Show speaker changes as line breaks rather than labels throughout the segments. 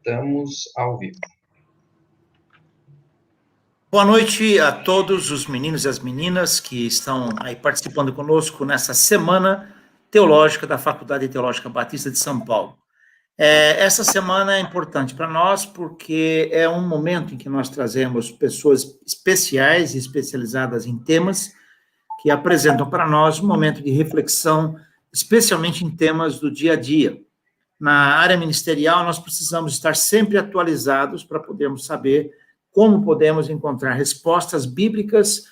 Estamos ao vivo.
Boa noite a todos os meninos e as meninas que estão aí participando conosco nessa semana teológica da Faculdade Teológica Batista de São Paulo. Essa semana é importante para nós porque é um momento em que nós trazemos pessoas especiais e especializadas em temas que apresentam para nós um momento de reflexão, especialmente em temas do dia a dia. Na área ministerial, nós precisamos estar sempre atualizados para podermos saber como podemos encontrar respostas bíblicas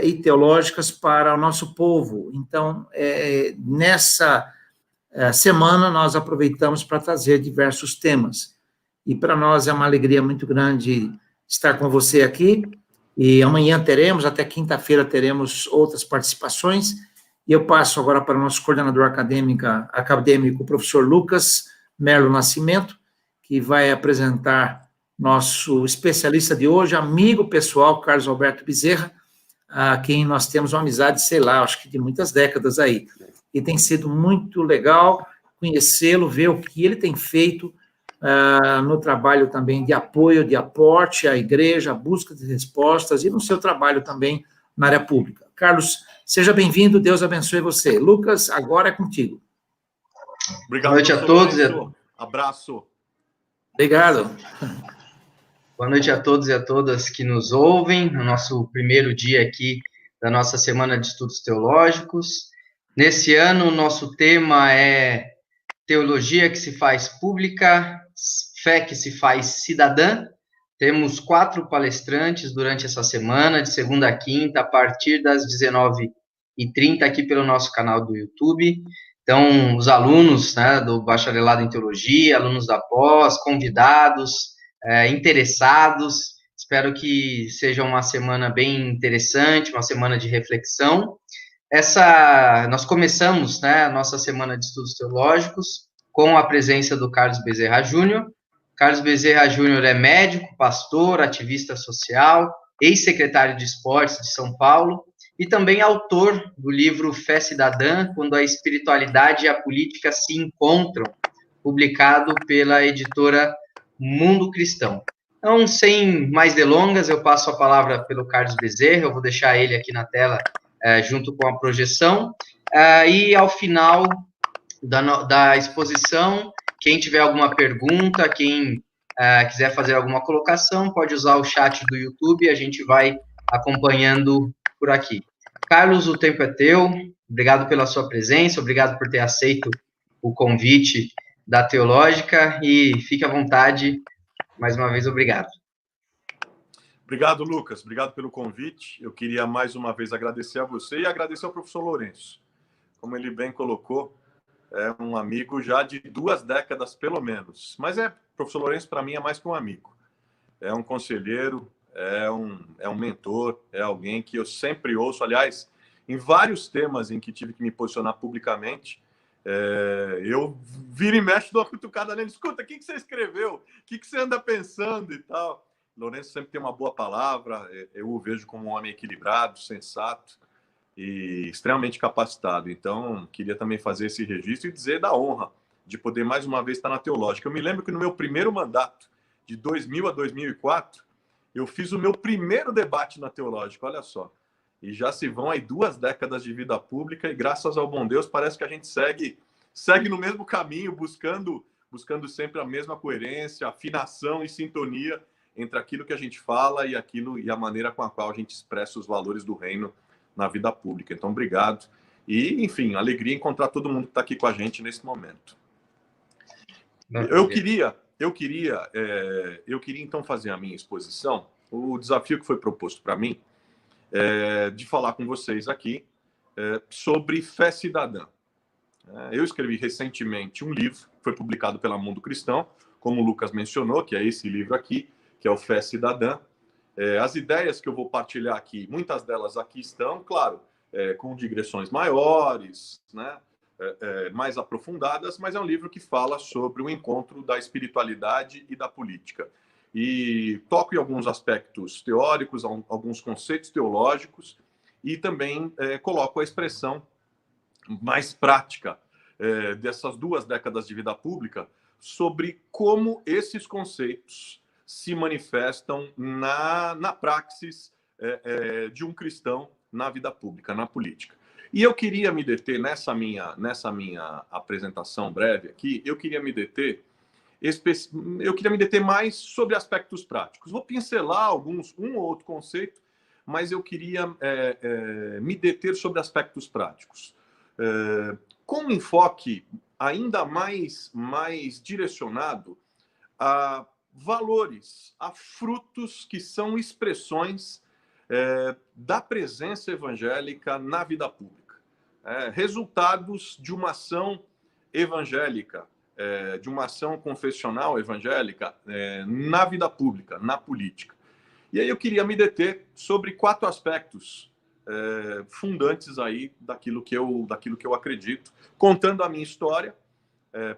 e teológicas para o nosso povo. Então, nessa semana, nós aproveitamos para trazer diversos temas. E para nós é uma alegria muito grande estar com você aqui. E amanhã teremos, até quinta-feira, teremos outras participações. E eu passo agora para o nosso coordenador acadêmico, o professor Lucas Merlo Nascimento, que vai apresentar nosso especialista de hoje, amigo pessoal, Carlos Alberto Bezerra, a quem nós temos uma amizade, sei lá, acho que de muitas décadas aí. E tem sido muito legal conhecê-lo, ver o que ele tem feito no trabalho também de apoio, de aporte à igreja, a busca de respostas e no seu trabalho também na área pública. Carlos, seja bem-vindo, Deus abençoe você. Lucas, agora é contigo.
Obrigado.
Boa noite a todos.
Abraço.
Obrigado.
Boa noite a todos e a todas que nos ouvem, no nosso primeiro dia aqui da nossa Semana de Estudos Teológicos. Nesse ano, o nosso tema é Teologia que se faz pública, fé que se faz cidadã. Temos 4 palestrantes durante essa semana, de segunda a quinta, a partir das 19h30, aqui pelo nosso canal do YouTube. Então, os alunos, né, do Bacharelado em Teologia, alunos da pós, convidados, interessados. Espero que seja uma semana bem interessante, uma semana de reflexão. Nós começamos, né, a nossa semana de estudos teológicos com a presença do Carlos Bezerra Júnior. Carlos Bezerra Júnior é médico, pastor, ativista social, ex-secretário de Esportes de São Paulo e também autor do livro Fé Cidadã, Quando a Espiritualidade e a Política se Encontram, publicado pela editora Mundo Cristão. Então, sem mais delongas, eu passo a palavra pelo Carlos Bezerra, eu vou deixar ele aqui na tela junto com a projeção, e ao final da exposição, quem tiver alguma pergunta, quem quiser fazer alguma colocação, pode usar o chat do YouTube e a gente vai acompanhando por aqui. Carlos, o tempo é teu, obrigado pela sua presença, obrigado por ter aceito o convite da Teológica e fique à vontade, mais uma vez, obrigado.
Obrigado, Lucas, obrigado pelo convite. Eu queria mais uma vez agradecer a você e agradecer ao professor Lourenço. Como ele bem colocou, é um amigo já de 2 décadas, pelo menos. Mas professor Lourenço, para mim, é mais que um amigo. É um conselheiro, é um mentor, é alguém que eu sempre ouço. Aliás, em vários temas em que tive que me posicionar publicamente, eu viro e mexo, dou uma cutucada nele. Escuta, o que você escreveu? O que você anda pensando e tal? Lourenço sempre tem uma boa palavra. Eu o vejo como um homem equilibrado, sensato e extremamente capacitado. Então, queria também fazer esse registro e dizer da honra de poder mais uma vez estar na Teológica. Eu me lembro que no meu primeiro mandato, de 2000 a 2004, eu fiz o meu primeiro debate na Teológica, olha só. E já se vão aí 2 décadas de vida pública e graças ao bom Deus parece que a gente segue no mesmo caminho, buscando sempre a mesma coerência, afinação e sintonia entre aquilo que a gente fala e a maneira com a qual a gente expressa os valores do reino na vida pública. Então, obrigado. E, enfim, alegria encontrar todo mundo que está aqui com a gente nesse momento. Eu queria, então, fazer a minha exposição. O desafio que foi proposto para mim de falar com vocês aqui sobre fé cidadã. Eu escrevi recentemente um livro, foi publicado pela Mundo Cristão, como o Lucas mencionou, que é esse livro aqui, que é o Fé Cidadã. As ideias que eu vou partilhar aqui, muitas delas aqui estão, claro, com digressões maiores, né, mais aprofundadas, mas é um livro que fala sobre o encontro da espiritualidade e da política. E toco em alguns aspectos teóricos, alguns conceitos teológicos, e também coloco a expressão mais prática dessas 2 décadas de vida pública sobre como esses conceitos se manifestam na praxis de um cristão na vida pública, na política. E eu queria me deter nessa minha apresentação breve aqui, eu queria me deter mais sobre aspectos práticos. Vou pincelar um ou outro conceito, mas eu queria me deter sobre aspectos práticos. Com um enfoque ainda mais direcionado a valores, a frutos que são expressões da presença evangélica na vida pública. Resultados de uma ação evangélica, de uma ação confessional evangélica na vida pública, na política. E aí eu queria me deter sobre 4 aspectos fundantes aí daquilo que eu acredito, contando a minha história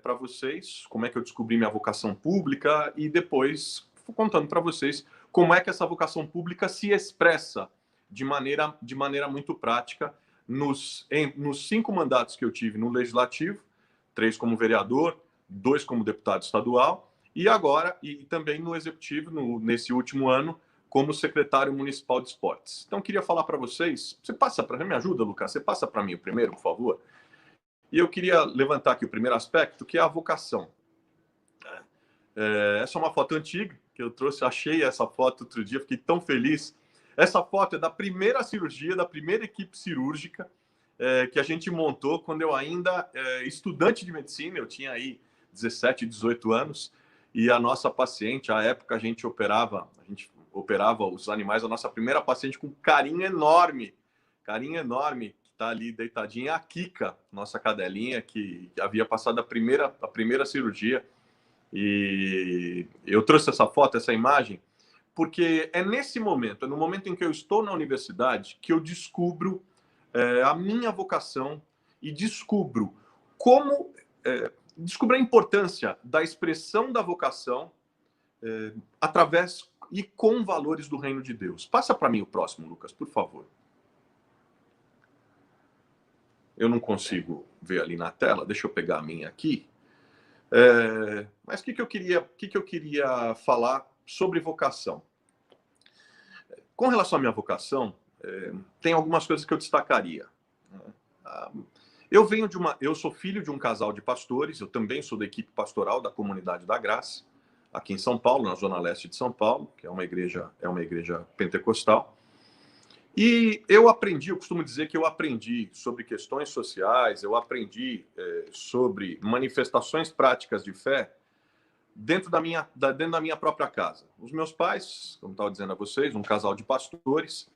para vocês, como é que eu descobri minha vocação pública e depois contando para vocês como é que essa vocação pública se expressa de maneira muito prática nos 5 mandatos que eu tive no Legislativo, 3 como vereador, 2 como deputado estadual e agora, e também no Executivo, nesse último ano, como secretário municipal de esportes. Então, queria falar para vocês, me ajuda, Lucas, você passa para mim o primeiro, por favor? E eu queria levantar aqui o primeiro aspecto, que é a vocação. Essa é uma foto antiga que eu trouxe, achei essa foto outro dia, fiquei tão feliz. Essa foto é da primeira cirurgia, da primeira equipe cirúrgica que a gente montou quando eu ainda estudante de medicina, eu tinha aí 17, 18 anos, e a nossa paciente, à época a gente operava os animais, a nossa primeira paciente com carinho enorme, que está ali deitadinha, a Kika, nossa cadelinha, que havia passado a primeira cirurgia. E eu trouxe essa foto, essa imagem, porque é no momento em que eu estou na universidade, que eu descubro a minha vocação e descubro a importância da expressão da vocação através e com valores do reino de Deus. Passa para mim o próximo, Lucas, por favor. Eu não consigo ver ali na tela, deixa eu pegar a minha aqui. Mas o que eu queria falar sobre vocação? Com relação à minha vocação, tem algumas coisas que eu destacaria. Eu sou filho de um casal de pastores, eu também sou da equipe pastoral da Comunidade da Graça, aqui em São Paulo, na zona leste de São Paulo, que é uma igreja pentecostal. E eu costumo dizer que eu aprendi sobre questões sociais, eu aprendi sobre manifestações práticas de fé dentro da minha própria casa. Os meus pais, como estava dizendo a vocês, um casal de pastores,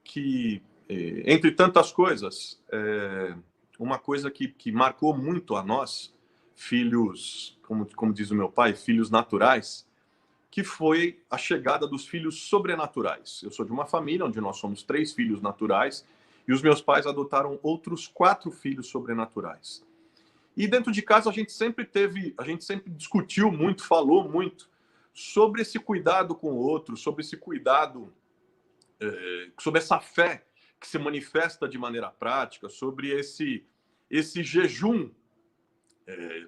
que, entre tantas coisas, uma coisa que marcou muito a nós, filhos, como diz o meu pai, filhos naturais, que foi a chegada dos filhos sobrenaturais. Eu sou de uma família onde nós somos 3 filhos naturais e os meus pais adotaram outros 4 filhos sobrenaturais. E dentro de casa a gente sempre discutiu muito, falou muito sobre esse cuidado com o outro, sobre esse cuidado, sobre essa fé que se manifesta de maneira prática, sobre esse jejum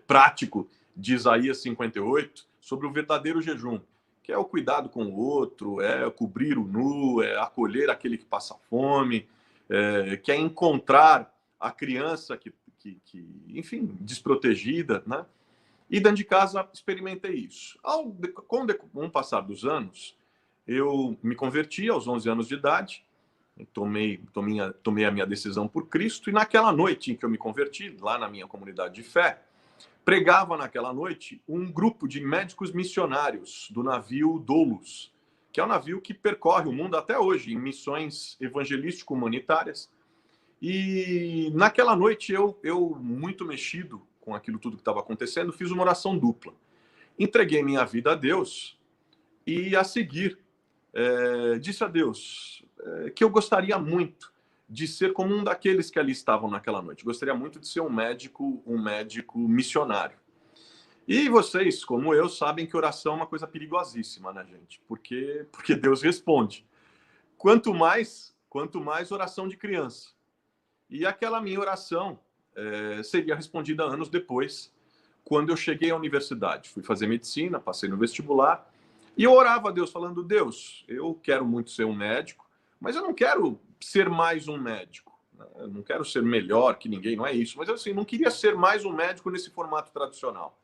prático de Isaías 58, sobre o verdadeiro jejum, que é o cuidado com o outro, é cobrir o nu, é acolher aquele que passa fome, que é encontrar a criança que enfim, desprotegida, né? E dentro de casa experimentei isso. Com o passar dos anos, eu me converti aos 11 anos de idade, tomei a minha decisão por Cristo, e naquela noite em que eu me converti, lá na minha comunidade de fé, pregava naquela noite um grupo de médicos missionários do navio Doulos, que é um navio que percorre o mundo até hoje em missões evangelístico-humanitárias. E naquela noite eu muito mexido com aquilo tudo que estava acontecendo, fiz uma oração dupla. Entreguei minha vida a Deus e a seguir disse a Deus que eu gostaria muito de ser como um daqueles que ali estavam naquela noite. Gostaria muito de ser um médico missionário. E vocês, como eu, sabem que oração é uma coisa perigosíssima, né, gente? Porque Deus responde. Quanto mais oração de criança. E aquela minha oração seria respondida anos depois quando eu cheguei à universidade. Fui fazer medicina, passei no vestibular, e eu orava a Deus, falando: Deus, eu quero muito ser um médico, mas eu não quero ser mais um médico. Eu não quero ser melhor que ninguém, não é isso. Mas assim, não queria ser mais um médico nesse formato tradicional.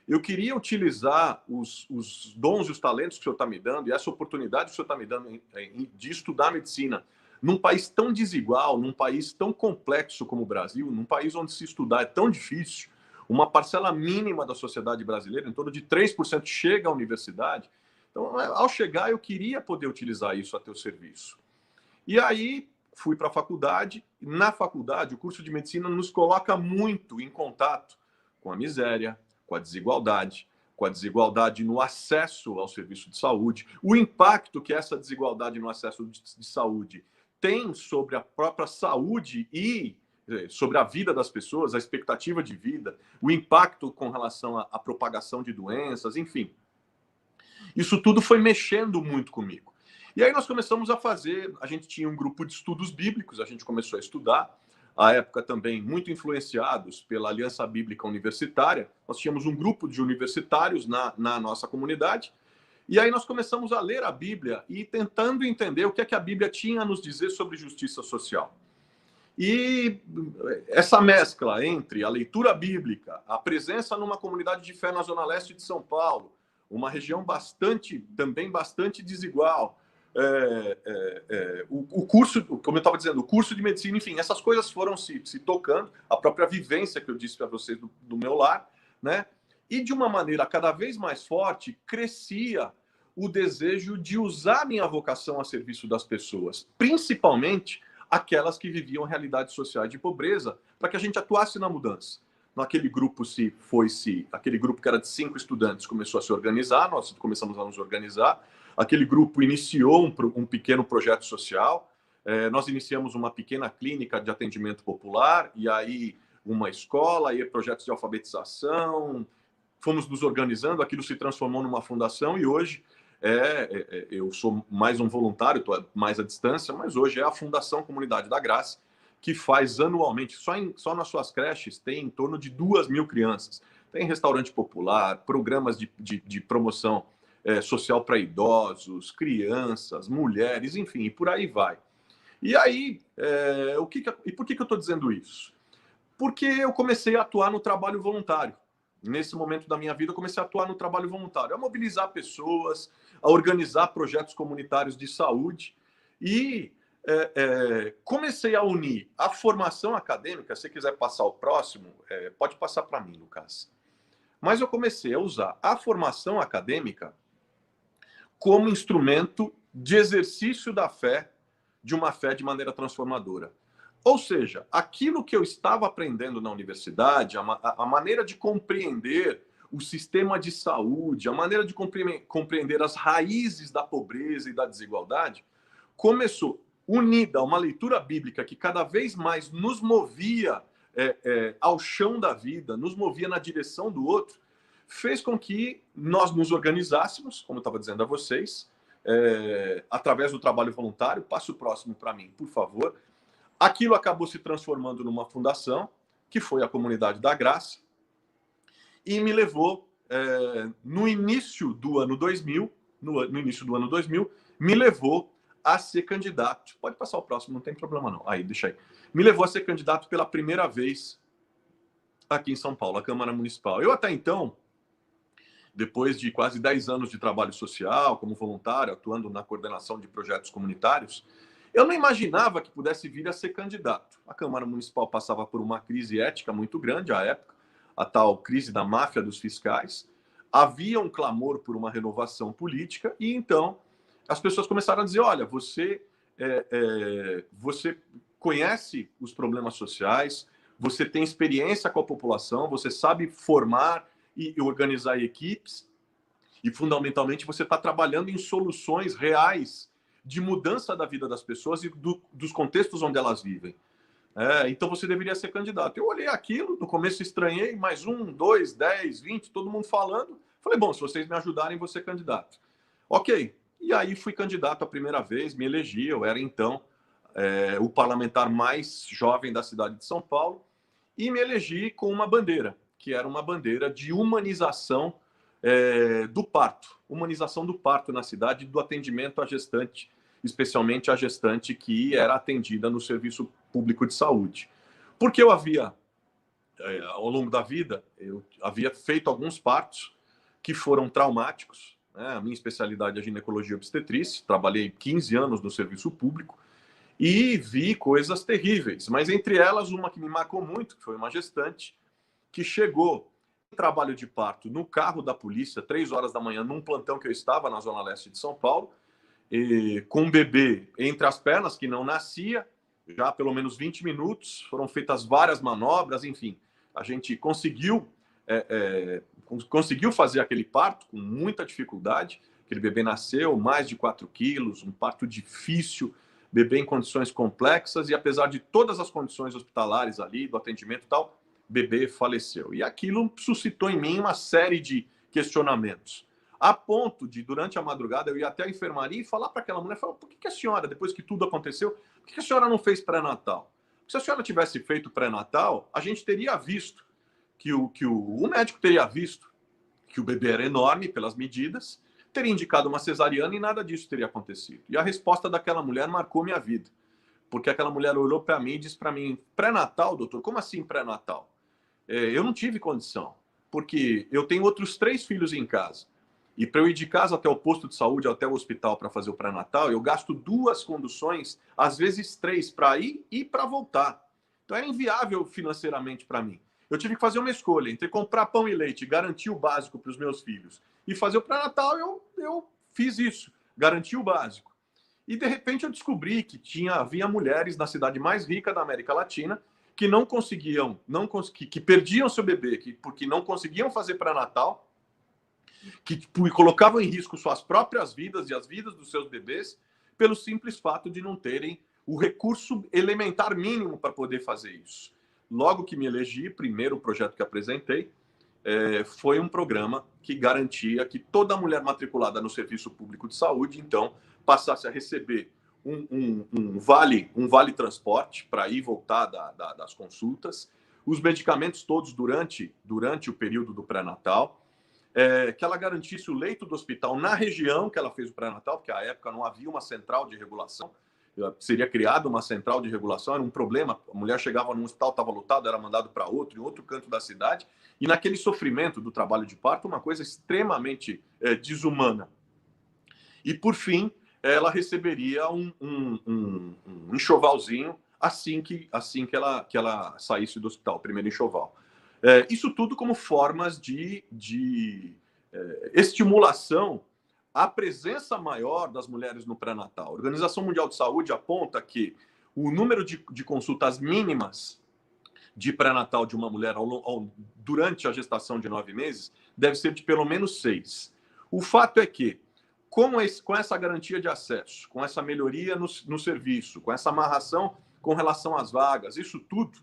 Eu queria utilizar os dons e os talentos que o Senhor está me dando, e essa oportunidade que o Senhor está me dando de estudar medicina num país tão desigual, num país tão complexo como o Brasil, num país onde se estudar é tão difícil, uma parcela mínima da sociedade brasileira, em torno de 3%, chega à universidade. Então, ao chegar, eu queria poder utilizar isso a teu serviço. E aí, fui para a faculdade. Na faculdade, o curso de medicina nos coloca muito em contato com a miséria, com a desigualdade no acesso ao serviço de saúde, o impacto que essa desigualdade no acesso de saúde tem sobre a própria saúde e sobre a vida das pessoas, a expectativa de vida, o impacto com relação à propagação de doenças, enfim. Isso tudo foi mexendo muito comigo. E aí nós começamos a fazer, a gente tinha um grupo de estudos bíblicos, a gente começou a estudar, à época também muito influenciados pela Aliança Bíblica Universitária. Nós tínhamos um grupo de universitários na nossa comunidade, e aí nós começamos a ler a Bíblia e tentando entender o que é que a Bíblia tinha a nos dizer sobre justiça social. E essa mescla entre a leitura bíblica, a presença numa comunidade de fé na Zona Leste de São Paulo, uma região também bastante desigual, o curso, como eu estava dizendo, o curso de medicina, enfim, essas coisas foram se tocando, a própria vivência que eu disse para vocês do meu lar, né? E de uma maneira cada vez mais forte, crescia o desejo de usar minha vocação a serviço das pessoas, principalmente aquelas que viviam realidades sociais de pobreza, para que a gente atuasse na mudança. Naquele grupo aquele grupo que era de 5 estudantes começou a se organizar, nós começamos a nos organizar, aquele grupo iniciou um pequeno projeto social, nós iniciamos uma pequena clínica de atendimento popular, e aí uma escola, e projetos de alfabetização, fomos nos organizando, aquilo se transformou numa fundação, e hoje eu sou mais um voluntário, estou mais à distância, mas hoje é a Fundação Comunidade da Graça, que faz anualmente, só nas suas creches, tem em torno de 2.000 crianças. Tem restaurante popular, programas de promoção social para idosos, crianças, mulheres, enfim, e por aí vai. E aí, e por que eu estou dizendo isso? Porque eu comecei a atuar no trabalho voluntário. Nesse momento da minha vida, eu comecei a atuar no trabalho voluntário, a mobilizar pessoas, a organizar projetos comunitários de saúde e comecei a unir a formação acadêmica. Se quiser passar o próximo, pode passar para mim, Lucas. Mas eu comecei a usar a formação acadêmica como instrumento de exercício da fé, de uma fé de maneira transformadora. Ou seja, aquilo que eu estava aprendendo na universidade, a maneira de compreender o sistema de saúde, a maneira de compreender as raízes da pobreza e da desigualdade, começou unida a uma leitura bíblica que cada vez mais nos movia ao chão da vida, nos movia na direção do outro, fez com que nós nos organizássemos, como eu estava dizendo a vocês, através do trabalho voluntário. Passe o próximo para mim, por favor. Aquilo acabou se transformando numa fundação, que foi a Comunidade da Graça, e me levou, no início do ano 2000, me levou a ser candidato. Pode passar o próximo, não tem problema não. Aí, deixa aí. Me levou a ser candidato pela primeira vez aqui em São Paulo, à Câmara Municipal. Eu até então, depois de quase 10 anos de trabalho social, como voluntário, atuando na coordenação de projetos comunitários, eu não imaginava que pudesse vir a ser candidato. A Câmara Municipal passava por uma crise ética muito grande à época, a tal crise da máfia dos fiscais. Havia um clamor por uma renovação política e então as pessoas começaram a dizer: olha, você conhece os problemas sociais, você tem experiência com a população, você sabe formar e organizar equipes e, fundamentalmente, você está trabalhando em soluções reais de mudança da vida das pessoas e dos contextos onde elas vivem. Então você deveria ser candidato. Eu olhei aquilo, no começo estranhei, mais 1, 2, 10, 20, todo mundo falando. Falei, bom, se vocês me ajudarem, vou ser candidato. Ok. E aí fui candidato a primeira vez, me elegi. Eu era, então, o parlamentar mais jovem da cidade de São Paulo e me elegi com uma bandeira, que era uma bandeira de humanização humanização do parto na cidade, do atendimento à gestante, especialmente a gestante que era atendida no serviço público de saúde. Porque eu havia, ao longo da vida, eu havia feito alguns partos que foram traumáticos, né? A minha especialidade é ginecologia e obstetrícia, trabalhei 15 anos no serviço público e vi coisas terríveis, mas entre elas uma que me marcou muito, que foi uma gestante que chegou em trabalho de parto no carro da polícia, 3 horas da manhã, num plantão que eu estava na Zona Leste de São Paulo, com um bebê entre as pernas que não nascia, já há pelo menos 20 minutos, foram feitas várias manobras, enfim, a gente conseguiu fazer aquele parto com muita dificuldade. Aquele bebê nasceu mais de 4 quilos, um parto difícil, bebê em condições complexas, e apesar de todas as condições hospitalares ali, do atendimento e tal, bebê faleceu. E aquilo suscitou em mim uma série de questionamentos, a ponto de, durante a madrugada, eu ir até a enfermaria e falar para aquela mulher, falar, por que a senhora, depois que tudo aconteceu, por que a senhora não fez pré-natal? Se a senhora tivesse feito pré-natal, a gente teria visto o médico teria visto que o bebê era enorme pelas medidas, teria indicado uma cesariana e nada disso teria acontecido. E a resposta daquela mulher marcou minha vida, porque aquela mulher olhou para mim e disse para mim, pré-natal, doutor? Como assim pré-natal? Eu não tive condição, porque eu tenho outros 3 filhos em casa. E para eu ir de casa até o posto de saúde, até o hospital para fazer o pré-natal, eu gasto 2 conduções, às vezes 3, para ir e para voltar. Então era inviável financeiramente para mim. Eu tive que fazer uma escolha entre comprar pão e leite, garantir o básico para os meus filhos, e fazer o pré-natal. Eu fiz isso, garanti o básico. E de repente eu descobri que havia mulheres na cidade mais rica da América Latina que não conseguiam, que perdiam seu bebê, porque não conseguiam fazer pré-natal, que colocavam em risco suas próprias vidas e as vidas dos seus bebês, pelo simples fato de não terem o recurso elementar mínimo para poder fazer isso. Logo que me elegi, primeiro projeto que apresentei, foi um programa que garantia que toda mulher matriculada no Serviço Público de Saúde, então, passasse a receber um vale transporte para ir e voltar das consultas, os medicamentos todos durante o período do pré-natal, que ela garantisse o leito do hospital na região que ela fez o pré-natal, porque à época não havia uma central de regulação, seria criada uma central de regulação, era um problema, a mulher chegava num hospital, estava lotado, era mandado para outro, em outro canto da cidade, e naquele sofrimento do trabalho de parto, uma coisa extremamente desumana. E, por fim, ela receberia um enxovalzinho assim que ela saísse do hospital, o primeiro enxoval. Isso tudo como formas de estimulação à presença maior das mulheres no pré-natal. A Organização Mundial de Saúde aponta que o número de consultas mínimas de pré-natal de uma mulher durante a gestação de 9 meses deve ser de pelo menos 6. O fato é que, com essa garantia de acesso, com essa melhoria no serviço, com essa amarração com relação às vagas, isso tudo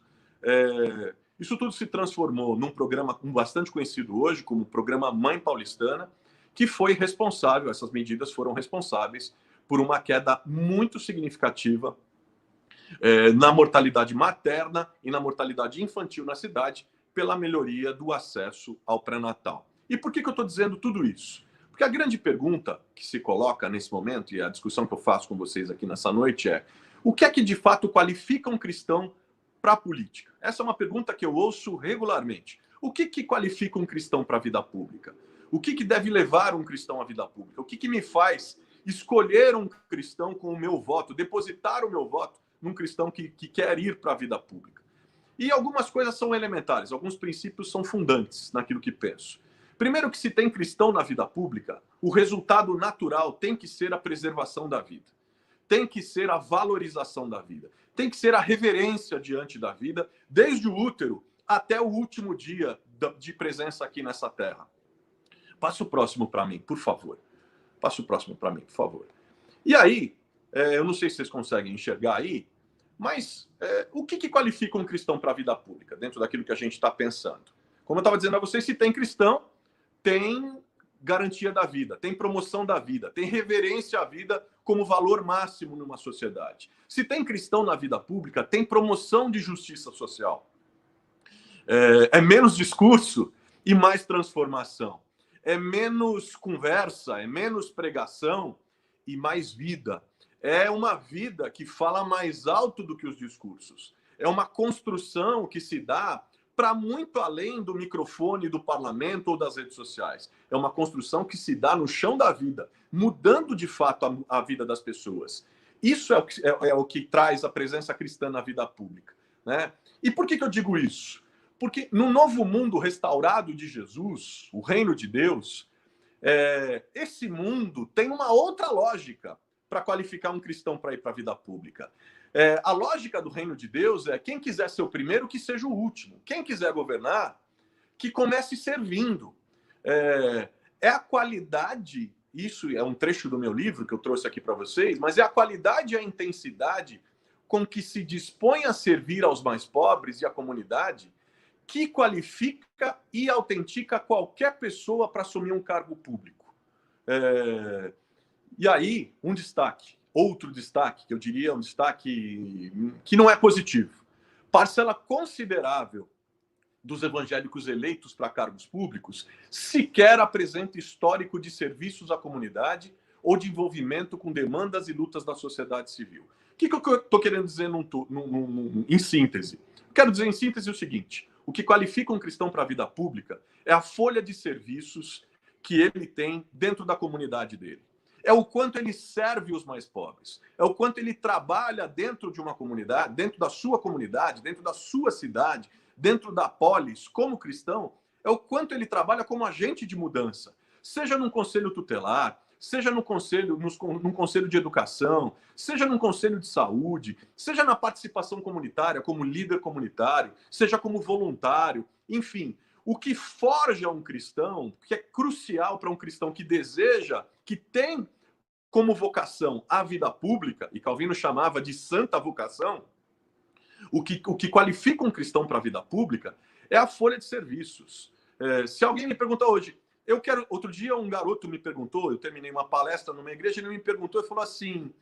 se transformou num programa bastante conhecido hoje, como o Programa Mãe Paulistana, que foi responsável, essas medidas foram responsáveis por uma queda muito significativa na mortalidade materna e na mortalidade infantil na cidade, pela melhoria do acesso ao pré-natal. E por que eu estou dizendo tudo isso? Porque a grande pergunta que se coloca nesse momento, e a discussão que eu faço com vocês aqui nessa noite é: o que é que de fato qualifica um cristão para a política? Essa é uma pergunta que eu ouço regularmente. O que qualifica um cristão para a vida pública? O que deve levar um cristão à vida pública? O que me faz escolher um cristão com o meu voto, depositar o meu voto num cristão que quer ir para a vida pública? E algumas coisas são elementares, alguns princípios são fundantes naquilo que penso. Primeiro, que se tem cristão na vida pública, o resultado natural tem que ser a preservação da vida. Tem que ser a valorização da vida. Tem que ser a reverência diante da vida, desde o útero até o último dia de presença aqui nessa terra. Passa o próximo para mim, por favor. Passa o próximo para mim, por favor. E aí, eu não sei se vocês conseguem enxergar aí, mas o que qualifica um cristão para a vida pública, dentro daquilo que a gente está pensando? Como eu estava dizendo a vocês, se tem cristão, tem garantia da vida, tem promoção da vida, tem reverência à vida como valor máximo numa sociedade. Se tem cristão na vida pública, tem promoção de justiça social. É menos discurso e mais transformação. É menos conversa, é menos pregação e mais vida. É uma vida que fala mais alto do que os discursos. É uma construção que se dá para muito além do microfone do parlamento ou das redes sociais. É uma construção que se dá no chão da vida, mudando de fato a vida das pessoas. Isso é o que traz a presença cristã na vida pública, né? E por que eu digo isso? Porque no novo mundo restaurado de Jesus, o reino de Deus, esse mundo tem uma outra lógica para qualificar um cristão para ir para a vida pública. A lógica do reino de Deus é quem quiser ser o primeiro, que seja o último. Quem quiser governar, que comece servindo. É a qualidade, isso é um trecho do meu livro que eu trouxe aqui para vocês, mas é a qualidade e a intensidade com que se dispõe a servir aos mais pobres e à comunidade que qualifica e autentica qualquer pessoa para assumir um cargo público. E aí, um destaque. Outro destaque, que eu diria um destaque que não é positivo. Parcela considerável dos evangélicos eleitos para cargos públicos sequer apresenta histórico de serviços à comunidade ou de envolvimento com demandas e lutas da sociedade civil. O que eu estou querendo dizer em síntese? Quero dizer em síntese o seguinte: o que qualifica um cristão para a vida pública é a folha de serviços que ele tem dentro da comunidade dele. É o quanto ele serve os mais pobres. É o quanto ele trabalha dentro de uma comunidade, dentro da sua comunidade, dentro da sua cidade, dentro da polis, como cristão. É o quanto ele trabalha como agente de mudança. Seja num conselho tutelar, seja num conselho de educação, seja num conselho de saúde, seja na participação comunitária, como líder comunitário, seja como voluntário, enfim. O que forja um cristão, que é crucial para um cristão que deseja, que tem como vocação a vida pública, e Calvino chamava de santa vocação, o que qualifica um cristão para a vida pública é a folha de serviços. Se alguém me perguntar hoje, outro dia um garoto me perguntou, eu terminei uma palestra numa igreja, ele me perguntou e falou assim,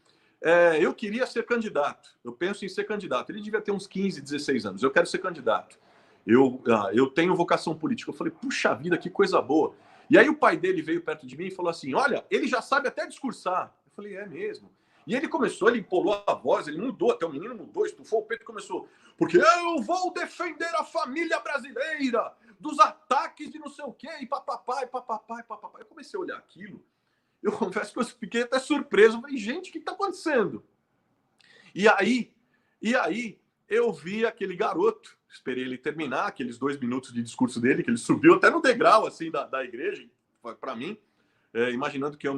eu queria ser candidato, eu penso em ser candidato. Ele devia ter uns 15, 16 anos, eu quero ser candidato. Eu tenho vocação política. Eu falei, puxa vida, que coisa boa. E aí o pai dele veio perto de mim e falou assim, olha, ele já sabe até discursar. Eu falei, é mesmo. E ele começou, ele empolou a voz, ele mudou, até o menino mudou, estufou o peito e começou, porque eu vou defender a família brasileira dos ataques de não sei o quê, e papapá, e papapá, e papapá. Eu comecei a olhar aquilo, eu confesso que eu fiquei até surpreso. Eu falei, gente, o que está acontecendo? E aí eu vi aquele garoto, esperei ele terminar aqueles 2 minutos de discurso dele, que ele subiu até no degrau assim da igreja, para mim, imaginando que eu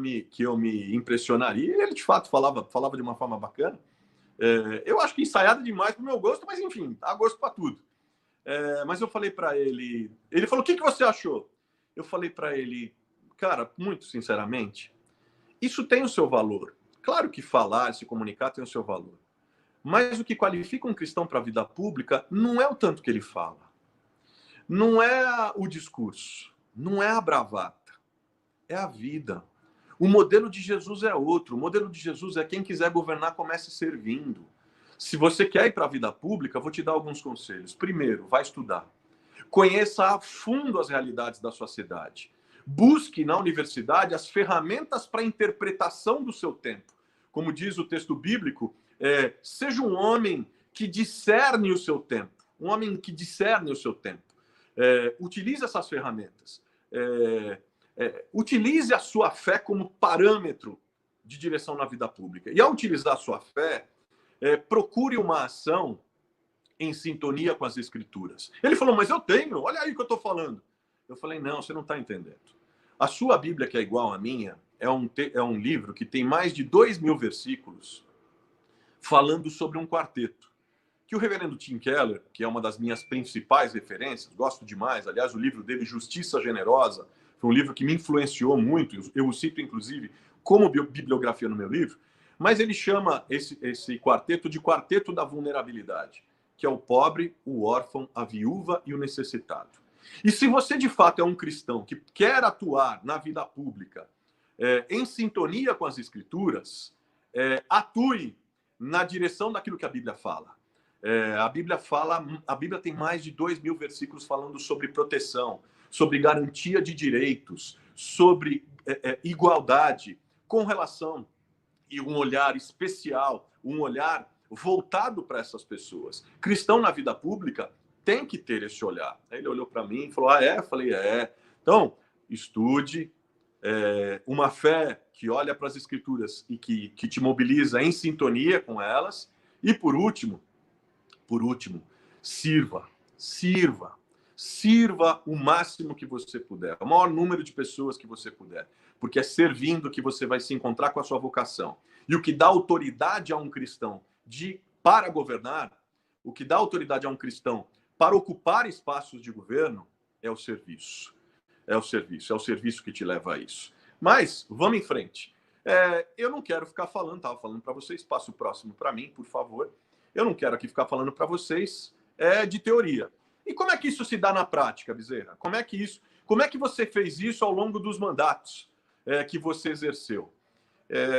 me impressionaria. E ele, de fato, falava de uma forma bacana. Eu acho que ensaiado demais para o meu gosto, mas, enfim, há gosto para tudo. Mas eu falei para ele... Ele falou, o que você achou? Eu falei para ele, cara, muito sinceramente, isso tem o seu valor. Claro que falar, se comunicar tem o seu valor. Mas o que qualifica um cristão para a vida pública não é o tanto que ele fala. Não é o discurso. Não é a bravata. É a vida. O modelo de Jesus é outro. O modelo de Jesus é quem quiser governar, comece servindo. Se você quer ir para a vida pública, vou te dar alguns conselhos. Primeiro, vai estudar. Conheça a fundo as realidades da sua cidade. Busque na universidade as ferramentas para a interpretação do seu tempo. Como diz o texto bíblico, seja um homem que discerne o seu tempo. Um homem que discerne o seu tempo. Utilize essas ferramentas. Utilize a sua fé como parâmetro de direção na vida pública. E ao utilizar a sua fé, procure uma ação em sintonia com as Escrituras. Ele falou, mas eu tenho, olha aí o que eu estou falando. Eu falei, não, você não está entendendo. A sua Bíblia, que é igual à minha, é um livro que tem mais de 2.000 versículos falando sobre um quarteto. Que o reverendo Tim Keller, que é uma das minhas principais referências, gosto demais, aliás, o livro dele, Justiça Generosa, foi um livro que me influenciou muito, eu o cito, inclusive, como bibliografia no meu livro, mas ele chama esse quarteto de quarteto da vulnerabilidade, que é o pobre, o órfão, a viúva e o necessitado. E se você, de fato, é um cristão que quer atuar na vida pública em sintonia com as Escrituras, atue na direção daquilo que a Bíblia fala. A Bíblia tem mais de 2.000 versículos falando sobre proteção, sobre garantia de direitos, sobre igualdade, com relação e um olhar especial, um olhar voltado para essas pessoas. Cristão na vida pública tem que ter esse olhar. Aí ele olhou para mim e falou, Eu falei, Então, estude, uma fé que olha para as Escrituras e que te mobiliza em sintonia com elas. E por último, sirva o máximo que você puder, o maior número de pessoas que você puder, porque é servindo que você vai se encontrar com a sua vocação. E o que dá autoridade a um cristão para governar, o que dá autoridade a um cristão para ocupar espaços de governo é o serviço. É o serviço que te leva a isso. Mas, vamos em frente. Eu não quero ficar estava falando para vocês, passo próximo para mim, por favor. Eu não quero aqui ficar falando para vocês de teoria. E como é que isso se dá na prática, Bezerra? Como é que você fez isso ao longo dos mandatos que você exerceu?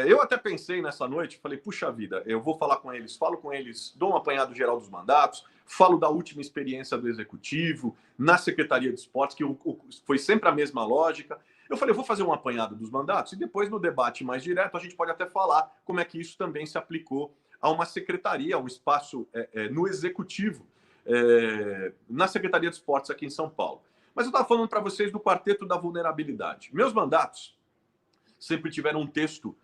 Eu até pensei nessa noite, falei, puxa vida, eu vou falar com eles, falo com eles, dou um apanhado geral dos mandatos, falo da última experiência do Executivo, na Secretaria de Esportes, que foi sempre a mesma lógica. Eu falei, eu vou fazer um apanhado dos mandatos e depois no debate mais direto a gente pode até falar como é que isso também se aplicou a uma secretaria, a um espaço no Executivo, na Secretaria de Esportes aqui em São Paulo. Mas eu estava falando para vocês do Quarteto da Vulnerabilidade. Meus mandatos sempre tiveram um texto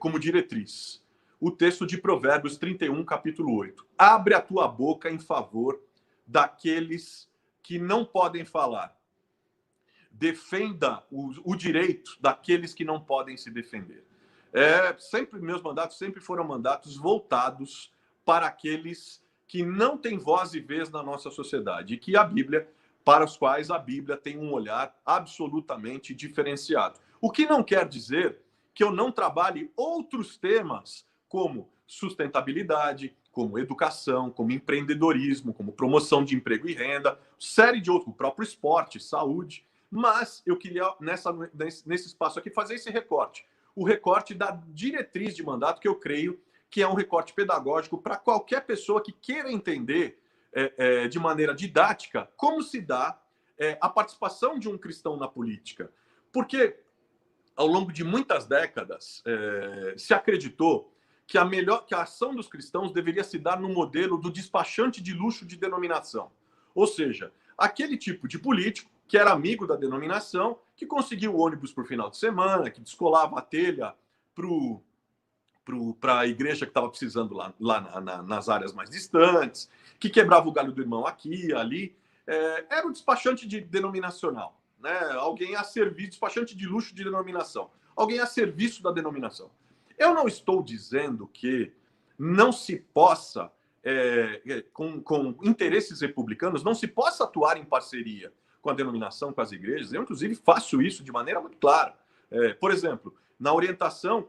como diretriz. O texto de Provérbios 31, capítulo 8. Abre a tua boca em favor daqueles que não podem falar. Defenda o direito daqueles que não podem se defender. Meus mandatos sempre foram mandatos voltados para aqueles que não têm voz e vez na nossa sociedade, e para os quais a Bíblia tem um olhar absolutamente diferenciado. O que não quer dizer que eu não trabalhe outros temas como sustentabilidade, como educação, como empreendedorismo, como promoção de emprego e renda, série de outros, o próprio esporte, saúde. Mas eu queria, nesse espaço aqui, fazer esse recorte. O recorte da diretriz de mandato, que eu creio que é um recorte pedagógico para qualquer pessoa que queira entender de maneira didática como se dá a participação de um cristão na política. Porque, ao longo de muitas décadas, se acreditou que a ação dos cristãos deveria se dar no modelo do despachante de luxo de denominação. Ou seja, aquele tipo de político que era amigo da denominação, que conseguiu o ônibus por final de semana, que descolava a telha para a igreja que estava precisando lá nas áreas mais distantes, que quebrava o galho do irmão aqui e ali. Era o despachante denominacional, né? Alguém a serviço, despachante de luxo de denominação. Alguém a serviço da denominação. Eu não estou dizendo que não se possa, com interesses republicanos, não se possa atuar em parceria com a denominação, com as igrejas. Eu, inclusive, faço isso de maneira muito clara. Por exemplo, na orientação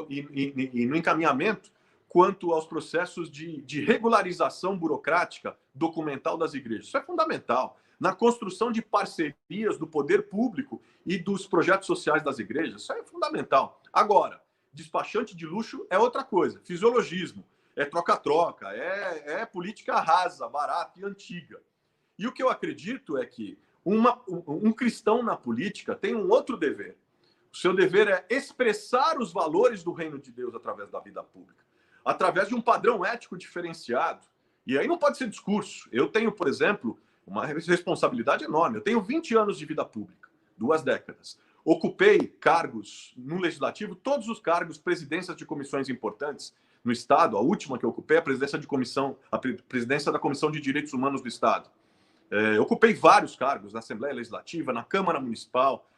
e no encaminhamento quanto aos processos de regularização burocrática documental das igrejas. Isso é fundamental. Na construção de parcerias do poder público e dos projetos sociais das igrejas, isso é fundamental. Agora, despachante de luxo é outra coisa. Fisiologismo, é troca-troca, é política rasa, barata e antiga. E o que eu acredito é que um cristão na política tem um outro dever. O seu dever é expressar os valores do reino de Deus através da vida pública, através de um padrão ético diferenciado. E aí não pode ser discurso. Eu tenho, por exemplo, uma responsabilidade enorme. Eu tenho 20 anos de vida pública, 2 décadas. Ocupei cargos no Legislativo, todos os cargos, presidências de comissões importantes no Estado. A última que eu ocupei, a presidência da Comissão de Direitos Humanos do Estado. Ocupei vários cargos na Assembleia Legislativa, na Câmara Municipal,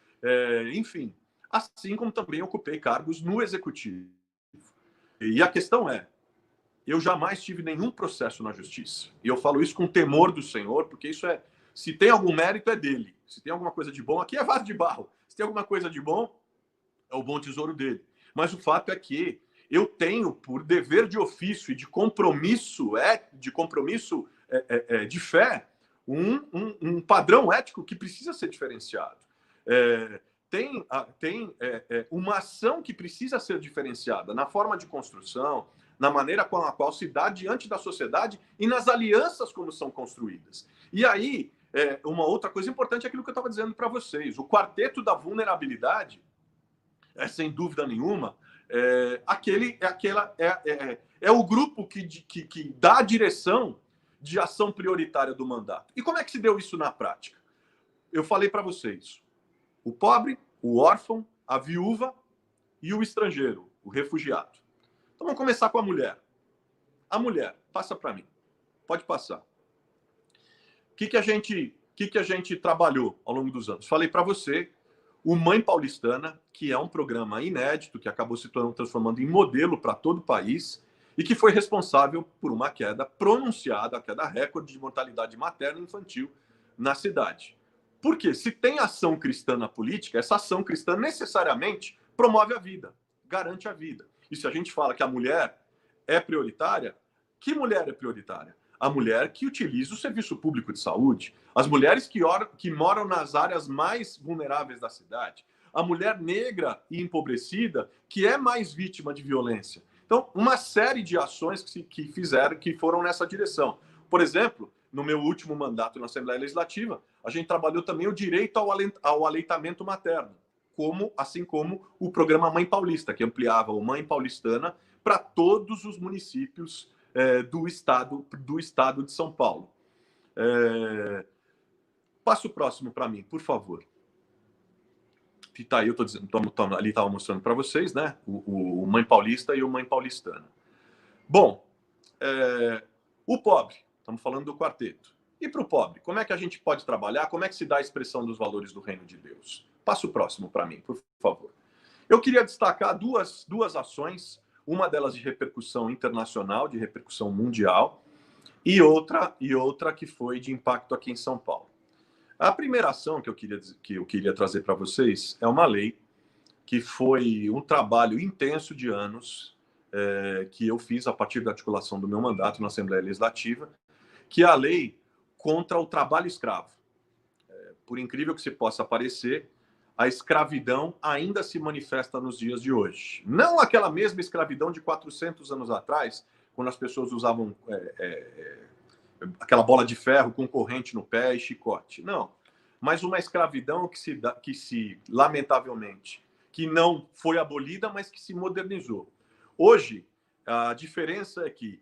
enfim. Assim como também ocupei cargos no Executivo. E a questão eu jamais tive nenhum processo na justiça. E eu falo isso com temor do Senhor, porque isso se tem algum mérito, é dele. Se tem alguma coisa de bom, aqui é vaso de barro. Se tem alguma coisa de bom, é o bom tesouro dele. Mas o fato é que eu tenho, por dever de ofício e de compromisso, de fé, um padrão ético que precisa ser diferenciado. Tem uma ação que precisa ser diferenciada na forma de construção, na maneira com a qual se dá diante da sociedade e nas alianças como são construídas. E aí, uma outra coisa importante é aquilo que eu estava dizendo para vocês. O quarteto da vulnerabilidade, sem dúvida nenhuma, é o grupo que dá a direção de ação prioritária do mandato. E como é que se deu isso na prática? Eu falei para vocês, o pobre, o órfão, a viúva e o estrangeiro, o refugiado. Então vamos começar com a mulher. A mulher, passa para mim. Pode passar. O que a gente trabalhou ao longo dos anos? Falei para você, o Mãe Paulistana, que é um programa inédito, que acabou se transformando em modelo para todo o país e que foi responsável por uma queda pronunciada, a queda recorde de mortalidade materna e infantil na cidade. Porque se tem ação cristã na política, essa ação cristã necessariamente promove a vida, garante a vida. E se a gente fala que a mulher é prioritária, que mulher é prioritária? A mulher que utiliza o serviço público de saúde, as mulheres que moram nas áreas mais vulneráveis da cidade, a mulher negra e empobrecida que é mais vítima de violência. Então, uma série de ações que foram nessa direção. Por exemplo, no meu último mandato na Assembleia Legislativa, a gente trabalhou também o direito ao aleitamento materno, assim como o programa Mãe Paulista, que ampliava o Mãe Paulistana para todos os municípios do estado de São Paulo. Passa o próximo para mim, por favor. Que tá aí, eu estou dizendo, ali estava mostrando para vocês, né? O Mãe Paulista e o Mãe Paulistana. Bom, o pobre, estamos falando do quarteto. E para o pobre, como é que a gente pode trabalhar? Como é que se dá a expressão dos valores do reino de Deus? Passa o próximo para mim, por favor. Eu queria destacar duas ações, uma delas de repercussão internacional, de repercussão mundial, e outra que foi de impacto aqui em São Paulo. A primeira ação que eu queria trazer para vocês é uma lei que foi um trabalho intenso de anos que eu fiz a partir da articulação do meu mandato na Assembleia Legislativa, que é a lei contra o trabalho escravo. Por incrível que se possa parecer, a escravidão ainda se manifesta nos dias de hoje. Não aquela mesma escravidão de 400 anos atrás, quando as pessoas usavam aquela bola de ferro com corrente no pé e chicote. Não. Mas uma escravidão que se lamentavelmente, que não foi abolida, mas que se modernizou. Hoje, a diferença é que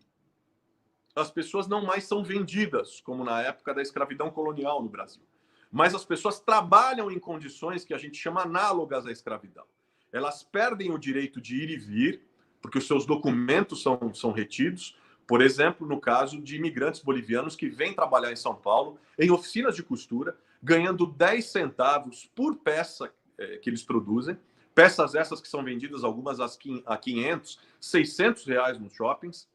as pessoas não mais são vendidas, como na época da escravidão colonial no Brasil. Mas as pessoas trabalham em condições que a gente chama análogas à escravidão. Elas perdem o direito de ir e vir, porque os seus documentos são retidos. Por exemplo, no caso de imigrantes bolivianos que vêm trabalhar em São Paulo, em oficinas de costura, ganhando 10 centavos por peça que eles produzem. Peças essas que são vendidas, algumas a 500, 600 reais nos shoppings,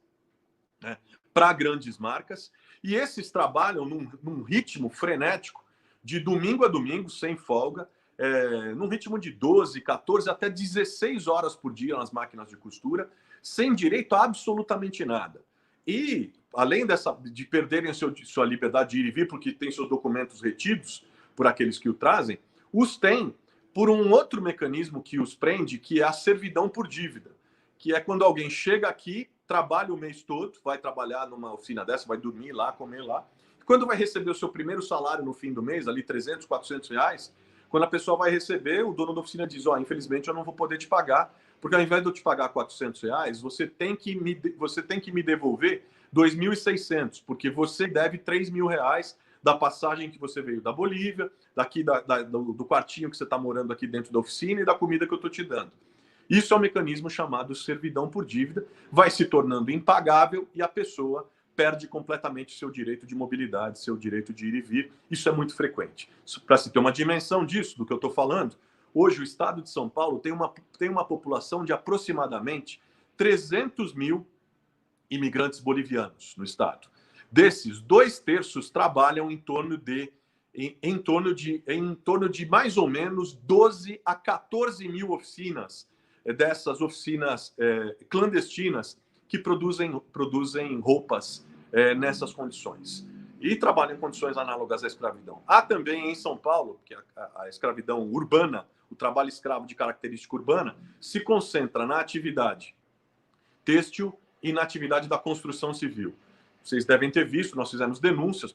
né, para grandes marcas. E esses trabalham num ritmo frenético, de domingo a domingo, sem folga, num ritmo de 12, 14, até 16 horas por dia nas máquinas de costura, sem direito a absolutamente nada. E, além de perderem sua liberdade de ir e vir, porque tem seus documentos retidos por aqueles que o trazem, os têm por um outro mecanismo que os prende, que é a servidão por dívida, que é quando alguém chega aqui, trabalha o mês todo, vai trabalhar numa oficina dessa, vai dormir lá, comer lá. Quando vai receber o seu primeiro salário no fim do mês, ali 300, 400 reais, quando a pessoa vai receber, o dono da oficina diz, infelizmente eu não vou poder te pagar, porque ao invés de eu te pagar 400 reais, você tem que me devolver 2.600, porque você deve 3.000 reais da passagem que você veio da Bolívia, daqui do quartinho que você está morando aqui dentro da oficina e da comida que eu estou te dando. Isso é um mecanismo chamado servidão por dívida, vai se tornando impagável e a pessoa perde completamente seu direito de mobilidade, seu direito de ir e vir. Isso é muito frequente. Para se ter uma dimensão disso, do que eu estou falando, hoje o estado de São Paulo tem uma população de aproximadamente 300 mil imigrantes bolivianos no estado. Desses, 2/3 trabalham em torno de mais ou menos 12 a 14 mil oficinas, dessas oficinas clandestinas que produzem roupas nessas condições. E trabalham em condições análogas à escravidão. Há também em São Paulo, que a escravidão urbana, o trabalho escravo de característica urbana, se concentra na atividade têxtil e na atividade da construção civil. Vocês devem ter visto, nós fizemos denúncias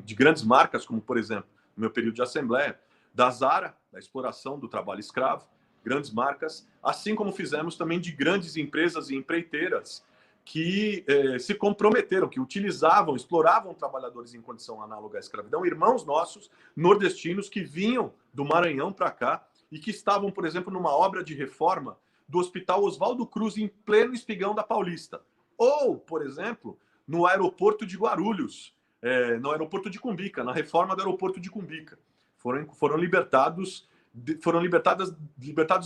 de grandes marcas, como, por exemplo, no meu período de assembleia, da Zara, da exploração do trabalho escravo, grandes marcas, assim como fizemos também de grandes empresas e empreiteiras que se comprometeram, que utilizavam, exploravam trabalhadores em condição análoga à escravidão, irmãos nossos, nordestinos, que vinham do Maranhão para cá e que estavam, por exemplo, numa obra de reforma do Hospital Oswaldo Cruz, em pleno Espigão da Paulista. Ou, por exemplo, no aeroporto de Guarulhos, no aeroporto de Cumbica, na reforma do aeroporto de Cumbica. Foram libertados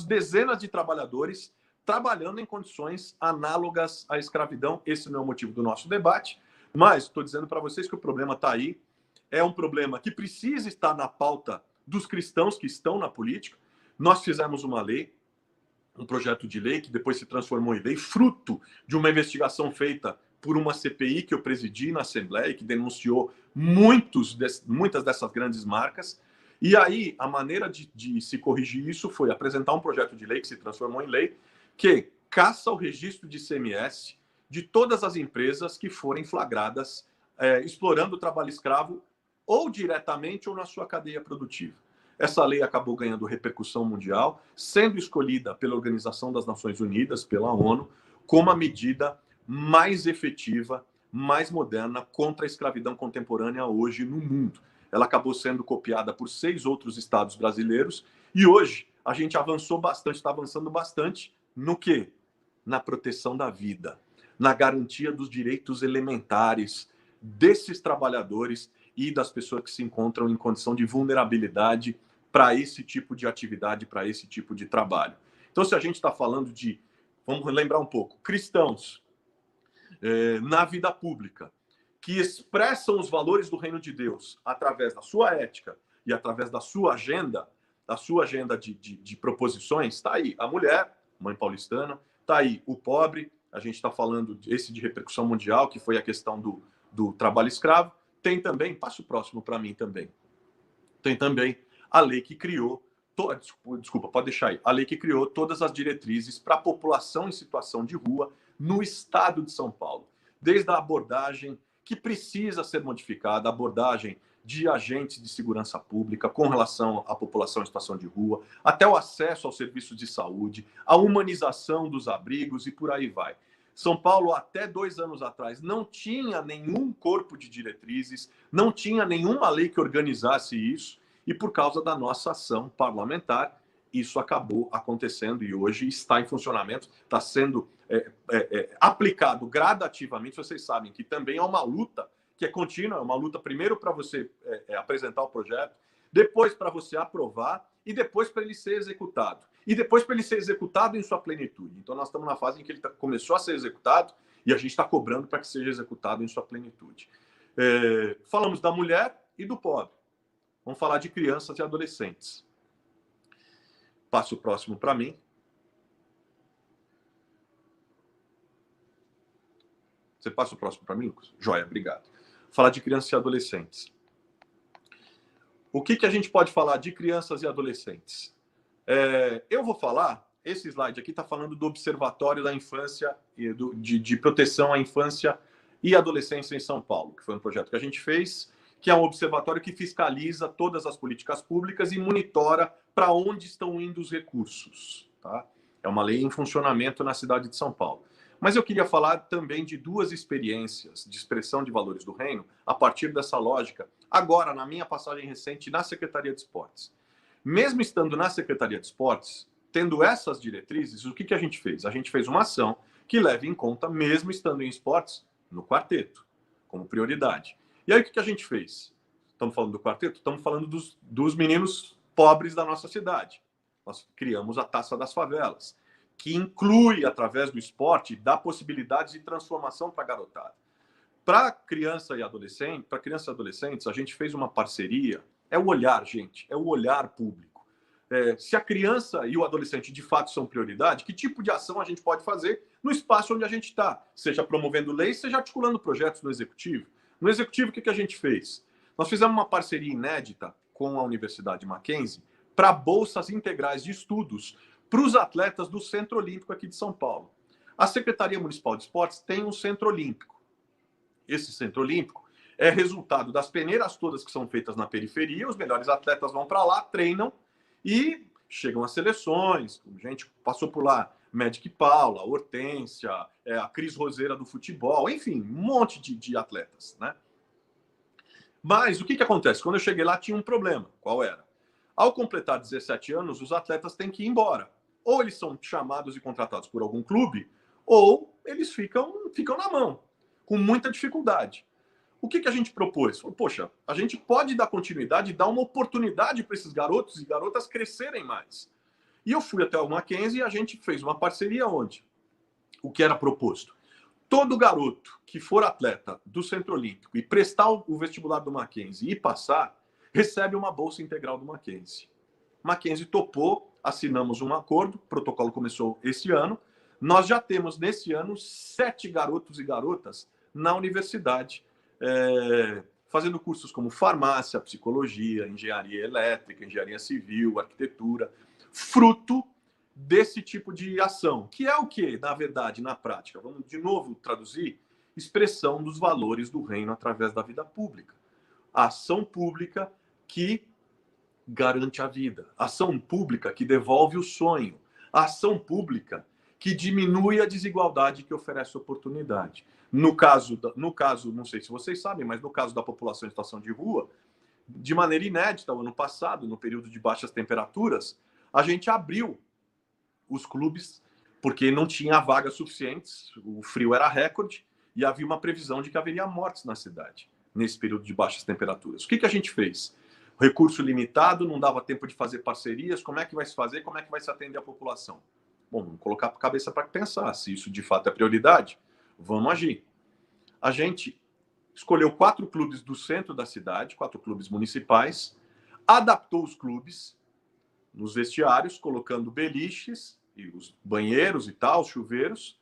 dezenas de trabalhadores trabalhando em condições análogas à escravidão. Esse não é o motivo do nosso debate, mas estou dizendo para vocês que o problema está aí. É um problema que precisa estar na pauta dos cristãos que estão na política. Nós fizemos uma lei, um projeto de lei que depois se transformou em lei, fruto de uma investigação feita por uma CPI que eu presidi na Assembleia e que denunciou muitas dessas grandes marcas. E aí, a maneira de se corrigir isso foi apresentar um projeto de lei que se transformou em lei, que caça o registro de ICMS de todas as empresas que forem flagradas explorando o trabalho escravo, ou diretamente ou na sua cadeia produtiva. Essa lei acabou ganhando repercussão mundial, sendo escolhida pela Organização das Nações Unidas, pela ONU, como a medida mais efetiva, mais moderna contra a escravidão contemporânea hoje no mundo. Ela acabou sendo copiada por 6 outros estados brasileiros e hoje a gente avançou bastante, está avançando bastante no quê? Na proteção da vida, na garantia dos direitos elementares desses trabalhadores e das pessoas que se encontram em condição de vulnerabilidade para esse tipo de atividade, para esse tipo de trabalho. Então, se a gente está falando de, vamos lembrar um pouco, cristãos na vida pública, que expressam os valores do reino de Deus através da sua ética e através da sua agenda de proposições, está aí a mulher, mãe paulistana, está aí o pobre, a gente está falando esse de repercussão mundial, que foi a questão do trabalho escravo. Tem também, passa o próximo para mim também, tem também a lei que criou, desculpa, pode deixar aí, a lei que criou todas as diretrizes para a população em situação de rua no estado de São Paulo. Desde a abordagem que precisa ser modificada, a abordagem de agentes de segurança pública com relação à população em situação de rua, até o acesso aos serviços de saúde, a humanização dos abrigos e por aí vai. São Paulo, até 2 anos atrás, não tinha nenhum corpo de diretrizes, não tinha nenhuma lei que organizasse isso, e por causa da nossa ação parlamentar, isso acabou acontecendo e hoje está em funcionamento, está sendo aplicado gradativamente. Vocês sabem que também é uma luta que é contínua, é uma luta primeiro para você apresentar o projeto, depois para você aprovar e depois para ele ser executado. E depois para ele ser executado em sua plenitude. Então nós estamos na fase em que ele começou a ser executado e a gente está cobrando para que seja executado em sua plenitude. Falamos da mulher e do pobre. Vamos falar de crianças e adolescentes. Passa o próximo para mim. Você passa o próximo para mim, Lucas? Joia, obrigado. Falar de crianças e adolescentes. O que a gente pode falar de crianças e adolescentes? Eu vou falar, esse slide aqui está falando do Observatório da Infância, de Proteção à Infância e Adolescência em São Paulo, que foi um projeto que a gente fez, que é um observatório que fiscaliza todas as políticas públicas e monitora para onde estão indo os recursos. Tá? É uma lei em funcionamento na cidade de São Paulo. Mas eu queria falar também de 2 experiências de expressão de valores do reino a partir dessa lógica, agora, na minha passagem recente na Secretaria de Esportes. Mesmo estando na Secretaria de Esportes, tendo essas diretrizes, o que a gente fez? A gente fez uma ação que leve em conta, mesmo estando em esportes, no quarteto, como prioridade. E aí o que a gente fez? Estamos falando do quarteto? Estamos falando dos meninos pobres da nossa cidade. Nós criamos a Taça das Favelas, que inclui, através do esporte, dá possibilidades de transformação para a garotada. Para criança e adolescentes, a gente fez uma parceria. É o olhar, gente, é o olhar público. Se a criança e o adolescente de fato são prioridade, que tipo de ação a gente pode fazer no espaço onde a gente está? Seja promovendo leis, seja articulando projetos no Executivo. No Executivo, o que a gente fez? Nós fizemos uma parceria inédita com a Universidade Mackenzie para bolsas integrais de estudos para os atletas do Centro Olímpico aqui de São Paulo. A Secretaria Municipal de Esportes tem um centro olímpico. Esse centro olímpico é resultado das peneiras todas que são feitas na periferia, os melhores atletas vão para lá, treinam e chegam as seleções. A gente passou por lá, Magic Paula, Hortência, a Cris Roseira do futebol, enfim, um monte de atletas, né? Mas o que acontece? Quando eu cheguei lá, tinha um problema. Qual era? Ao completar 17 anos, os atletas têm que ir embora. Ou eles são chamados e contratados por algum clube, ou eles ficam na mão, com muita dificuldade. O que a gente propôs? Falou, poxa, a gente pode dar continuidade e dar uma oportunidade para esses garotos e garotas crescerem mais. E eu fui até o Mackenzie e a gente fez uma parceria onde o que era proposto? Todo garoto que for atleta do Centro Olímpico e prestar o vestibular do Mackenzie e passar, recebe uma bolsa integral do Mackenzie. Mackenzie topou, assinamos um acordo, o protocolo começou esse ano. Nós já temos, nesse ano, 7 garotos e garotas na universidade, fazendo cursos como farmácia, psicologia, engenharia elétrica, engenharia civil, arquitetura, fruto desse tipo de ação, que é o que, na verdade, na prática, vamos de novo traduzir, expressão dos valores do reino através da vida pública. A ação pública que garante a vida, a ação pública que devolve o sonho, a ação pública que diminui a desigualdade, que oferece oportunidade. No caso, não sei se vocês sabem, mas no caso da população em situação de rua, de maneira inédita, o ano passado, no período de baixas temperaturas, a gente abriu os clubes porque não tinha vagas suficientes, o frio era recorde e havia uma previsão de que haveria mortes na cidade nesse período de baixas temperaturas. O que a gente fez? Recurso limitado, não dava tempo de fazer parcerias, como é que vai se fazer, como é que vai se atender a população? Bom, vamos colocar a cabeça para pensar, se isso de fato é prioridade, vamos agir. A gente escolheu 4 clubes do centro da cidade, 4 clubes municipais, adaptou os clubes nos vestiários, colocando beliches, e os banheiros e tal, os chuveiros,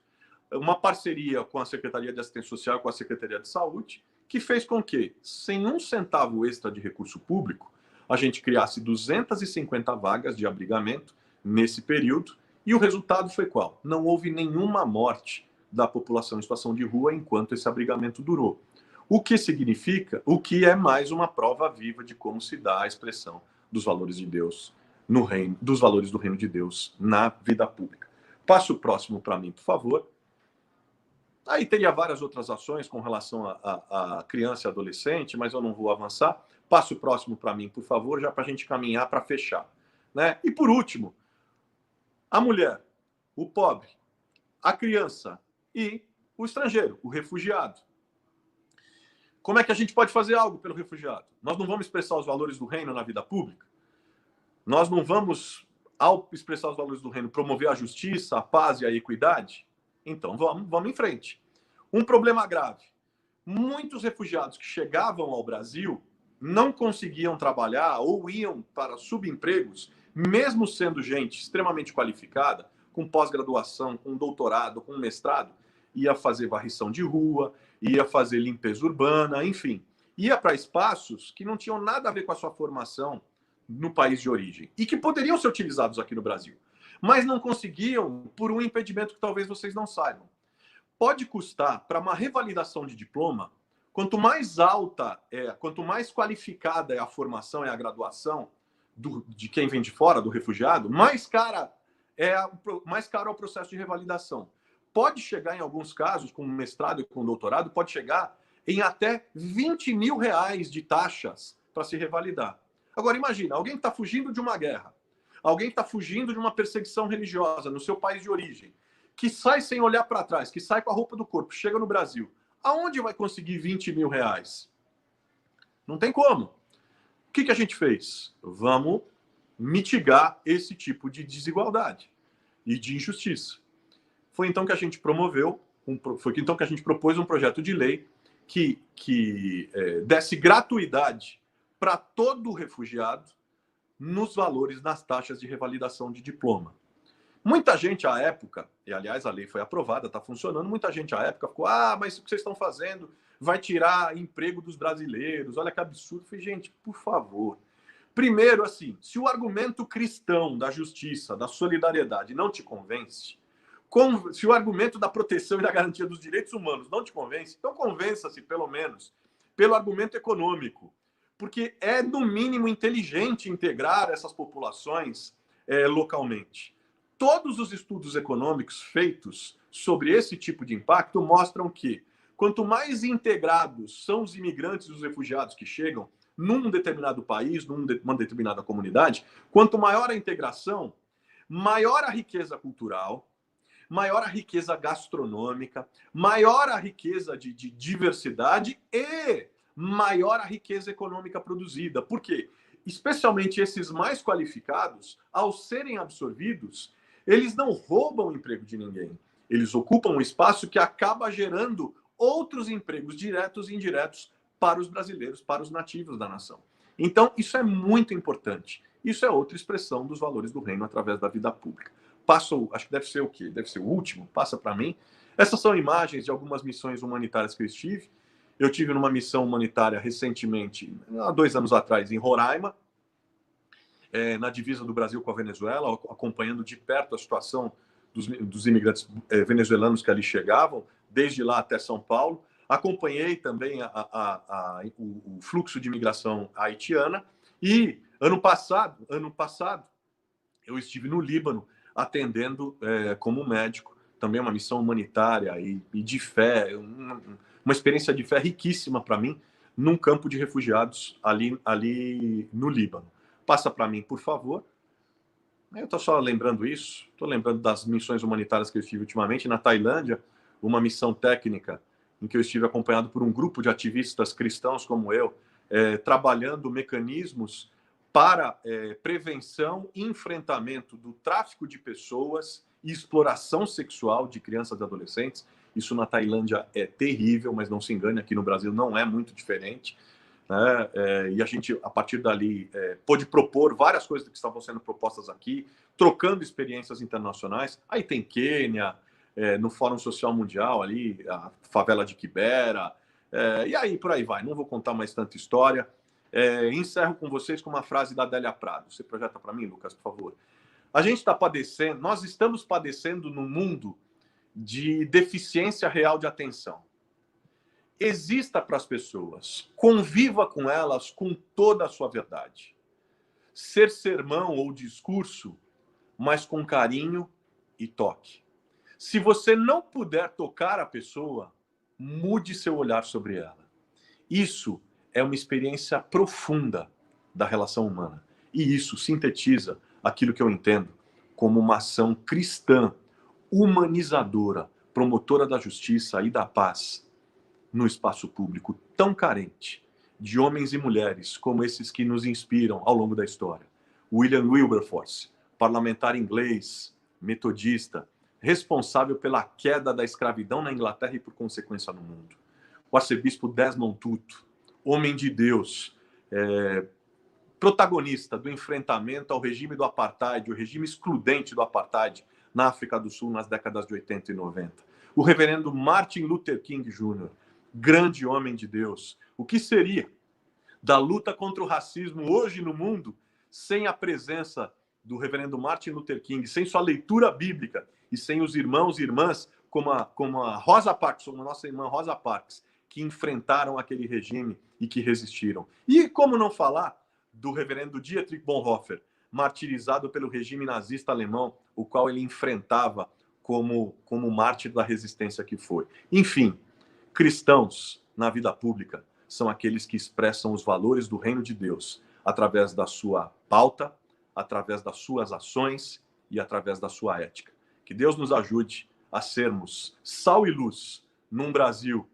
uma parceria com a Secretaria de Assistência Social, com a Secretaria de Saúde, que fez com que, sem um centavo extra de recurso público, a gente criasse 250 vagas de abrigamento nesse período, e o resultado foi qual? Não houve nenhuma morte da população em situação de rua enquanto esse abrigamento durou. O que significa, o que é mais uma prova viva de como se dá a expressão dos valores de Deus no reino, dos valores do reino de Deus na vida pública. Passe o próximo para mim, por favor. Aí teria várias outras ações com relação a criança e adolescente, mas eu não vou avançar. Passe o próximo para mim, por favor, já para a gente caminhar para fechar, né? E por último, a mulher, o pobre, a criança e o estrangeiro, o refugiado. Como é que a gente pode fazer algo pelo refugiado? Nós não vamos expressar os valores do reino na vida pública? Nós não vamos, ao expressar os valores do reino, promover a justiça, a paz e a equidade? Então vamos em frente. Um problema grave. Muitos refugiados que chegavam ao Brasil não conseguiam trabalhar ou iam para subempregos, mesmo sendo gente extremamente qualificada, com pós-graduação, com doutorado, com mestrado, ia fazer varrição de rua, ia fazer limpeza urbana, enfim. Ia para espaços que não tinham nada a ver com a sua formação no país de origem e que poderiam ser utilizados aqui no Brasil, mas não conseguiam por um impedimento que talvez vocês não saibam. Pode custar, para uma revalidação de diploma, quanto mais alta quanto mais qualificada é a formação, é a graduação de quem vem de fora, do refugiado, mais caro é o processo de revalidação. Pode chegar, em alguns casos, com mestrado e com doutorado, pode chegar em até R$20 mil de taxas para se revalidar. Agora, imagina, alguém que está fugindo de uma guerra, alguém que está fugindo de uma perseguição religiosa no seu país de origem, que sai sem olhar para trás, que sai com a roupa do corpo, chega no Brasil, aonde vai conseguir R$20 mil? Não tem como. O que a gente fez? Vamos mitigar esse tipo de desigualdade e de injustiça. Foi então que a gente propôs um projeto de lei que desse gratuidade para todo refugiado nos valores, nas taxas de revalidação de diploma. Muita gente à época, e aliás a lei foi aprovada, está funcionando, muita gente à época ficou, mas o que vocês estão fazendo vai tirar emprego dos brasileiros, olha que absurdo. Eu falei, gente, por favor. Primeiro, assim, se o argumento cristão da justiça, da solidariedade não te convence, Se o argumento da proteção e da garantia dos direitos humanos não te convence, então convença-se, pelo menos, pelo argumento econômico, porque é, no mínimo, inteligente integrar essas populações localmente. Todos os estudos econômicos feitos sobre esse tipo de impacto mostram que, quanto mais integrados são os imigrantes e os refugiados que chegam num determinado país, numa determinada comunidade, quanto maior a integração, maior a riqueza cultural, maior a riqueza gastronômica, maior a riqueza de diversidade e maior a riqueza econômica produzida. Por quê? Especialmente esses mais qualificados, ao serem absorvidos, eles não roubam o emprego de ninguém. Eles ocupam um espaço que acaba gerando outros empregos diretos e indiretos para os brasileiros, para os nativos da nação. Então, isso é muito importante. Isso é outra expressão dos valores do reino através da vida pública. Acho que deve ser o quê? Deve ser o último, passa para mim. Essas são imagens de algumas missões humanitárias que eu estive. Eu tive numa missão humanitária recentemente, há 2 anos atrás, em Roraima, na divisa do Brasil com a Venezuela, acompanhando de perto a situação dos imigrantes venezuelanos que ali chegavam, desde lá até São Paulo. Acompanhei também o fluxo de imigração haitiana. E ano passado, eu estive no Líbano, atendendo como médico, também uma missão humanitária e de fé, uma experiência de fé riquíssima para mim, num campo de refugiados ali no Líbano. Passa para mim, por favor. Eu estou só lembrando isso, estou lembrando das missões humanitárias que eu estive ultimamente, na Tailândia, uma missão técnica em que eu estive acompanhado por um grupo de ativistas cristãos como eu, trabalhando mecanismos para prevenção e enfrentamento do tráfico de pessoas e exploração sexual de crianças e adolescentes. Isso na Tailândia é terrível, mas não se engane, aqui no Brasil não é muito diferente. Né? E a gente, a partir dali, pôde propor várias coisas que estavam sendo propostas aqui, trocando experiências internacionais. Aí tem Quênia, no Fórum Social Mundial, ali, a favela de Kibera, e aí por aí vai. Não vou contar mais tanta história. Encerro com vocês com uma frase da Adélia Prado. Você projeta para mim, Lucas, por favor. Nós estamos padecendo no mundo de deficiência real de atenção. Exista para as pessoas, conviva com elas com toda a sua verdade. Ser sermão ou discurso, mas com carinho e toque. Se você não puder tocar a pessoa, mude seu olhar sobre ela. Isso é uma experiência profunda da relação humana. E isso sintetiza aquilo que eu entendo como uma ação cristã, humanizadora, promotora da justiça e da paz no espaço público tão carente de homens e mulheres como esses que nos inspiram ao longo da história. William Wilberforce, parlamentar inglês, metodista, responsável pela queda da escravidão na Inglaterra e, por consequência, no mundo. O arcebispo Desmond Tutu, homem de Deus, protagonista do enfrentamento ao regime do apartheid, o regime excludente do apartheid na África do Sul nas décadas de 80 e 90. O reverendo Martin Luther King Jr., grande homem de Deus. O que seria da luta contra o racismo hoje no mundo sem a presença do reverendo Martin Luther King, sem sua leitura bíblica e sem os irmãos e irmãs como a Rosa Parks, como a nossa irmã Rosa Parks, que enfrentaram aquele regime e que resistiram. E como não falar do reverendo Dietrich Bonhoeffer, martirizado pelo regime nazista alemão, o qual ele enfrentava como mártir da resistência que foi. Enfim, cristãos na vida pública são aqueles que expressam os valores do reino de Deus através da sua pauta, através das suas ações e através da sua ética. Que Deus nos ajude a sermos sal e luz num Brasil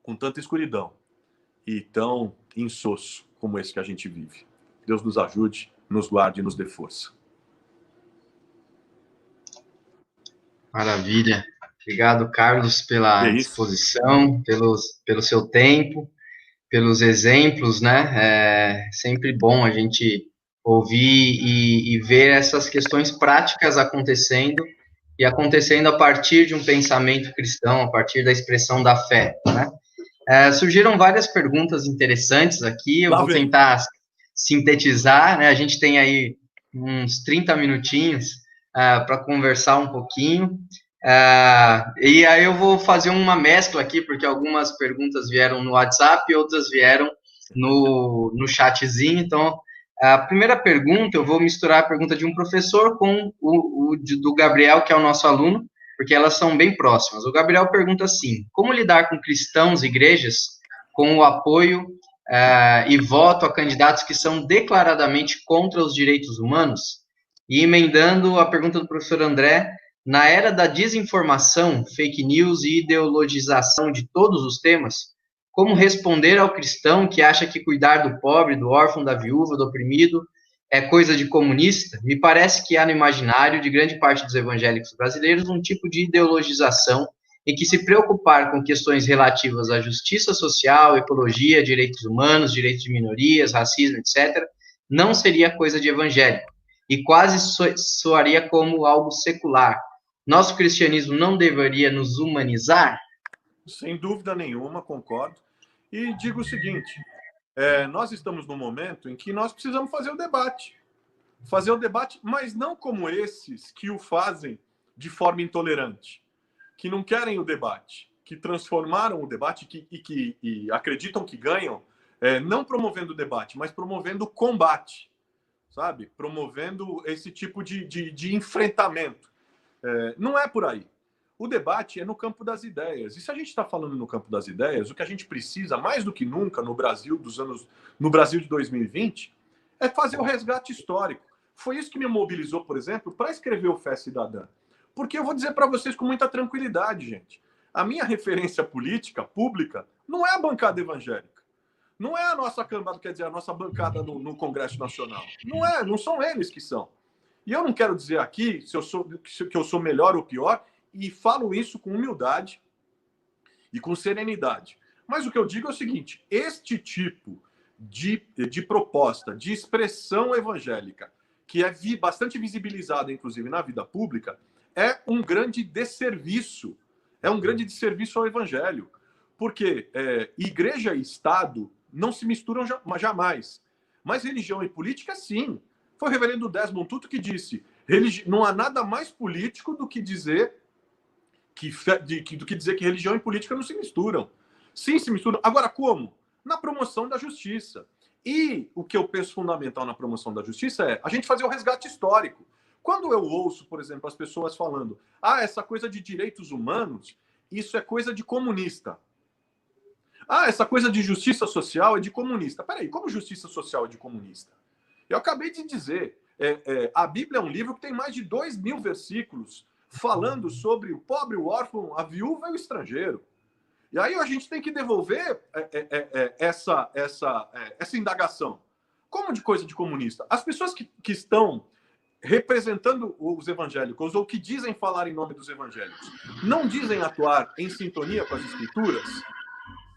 com tanta escuridão e tão insosso como esse que a gente vive. Deus nos ajude, nos guarde e nos dê força.
Maravilha. Obrigado, Carlos, pela disposição, pelo seu tempo, pelos exemplos, né? É sempre bom a gente ouvir e ver essas questões práticas acontecendo e acontecendo a partir de um pensamento cristão, a partir da expressão da fé, né? Surgiram várias perguntas interessantes aqui, eu vou tentar sintetizar, né? A gente tem aí uns 30 minutinhos para conversar um pouquinho. E aí eu vou fazer uma mescla aqui, porque algumas perguntas vieram no WhatsApp e outras vieram no chatzinho. Então, a primeira pergunta, eu vou misturar a pergunta de um professor com do Gabriel, que é o nosso aluno, porque elas são bem próximas. O Gabriel pergunta assim: como lidar com cristãos e igrejas com o apoio e voto a candidatos que são declaradamente contra os direitos humanos? E emendando a pergunta do professor André, na era da desinformação, fake news e ideologização de todos os temas, como responder ao cristão que acha que cuidar do pobre, do órfão, da viúva, do oprimido é coisa de comunista? Me parece que há no imaginário de grande parte dos evangélicos brasileiros um tipo de ideologização em que se preocupar com questões relativas à justiça social, ecologia, direitos humanos, direitos de minorias, racismo, etc., não seria coisa de evangélico, e quase soaria como algo secular. Nosso cristianismo não deveria nos humanizar?
Sem dúvida nenhuma, concordo. E digo o seguinte, nós estamos num momento em que nós precisamos fazer o debate. Fazer o debate, mas não como esses que o fazem de forma intolerante, que não querem o debate, que transformaram o debate e acreditam que ganham, não promovendo o debate, mas promovendo o combate, sabe? Promovendo esse tipo de enfrentamento. Não é por aí. O debate é no campo das ideias. E se a gente está falando no campo das ideias, o que a gente precisa, mais do que nunca, no Brasil de 2020, é fazer o resgate histórico. Foi isso que me mobilizou, por exemplo, para escrever o Fé Cidadã. Porque eu vou dizer para vocês com muita tranquilidade, gente. A minha referência política, pública, não é a bancada evangélica. Não é a nossa bancada, quer dizer, a nossa bancada no Congresso Nacional. Não são eles que são. E eu não quero dizer aqui que eu sou melhor ou pior, e falo isso com humildade e com serenidade. Mas o que eu digo é o seguinte: este tipo de proposta, de expressão evangélica, que é bastante visibilizada, inclusive, na vida pública, é um grande desserviço. É um grande desserviço ao evangelho. Porque igreja e Estado não se misturam jamais. Mas religião e política, sim. Foi o reverendo Desmond Tutu que disse: não há nada mais político do que dizer que religião e política não se misturam. Sim, se misturam. Agora, como? Na promoção da justiça. E o que eu penso fundamental na promoção da justiça é a gente fazer o resgate histórico. Quando eu ouço, por exemplo, as pessoas falando: essa coisa de direitos humanos, isso é coisa de comunista. Essa coisa de justiça social é de comunista. Peraí, como justiça social é de comunista? Eu acabei de dizer, a Bíblia é um livro que tem mais de 2.000 versículos falando sobre o pobre, o órfão, a viúva e o estrangeiro. E aí a gente tem que devolver essa indagação. Como de coisa de comunista? As pessoas que estão representando os evangélicos ou que dizem falar em nome dos evangélicos não dizem atuar em sintonia com as escrituras?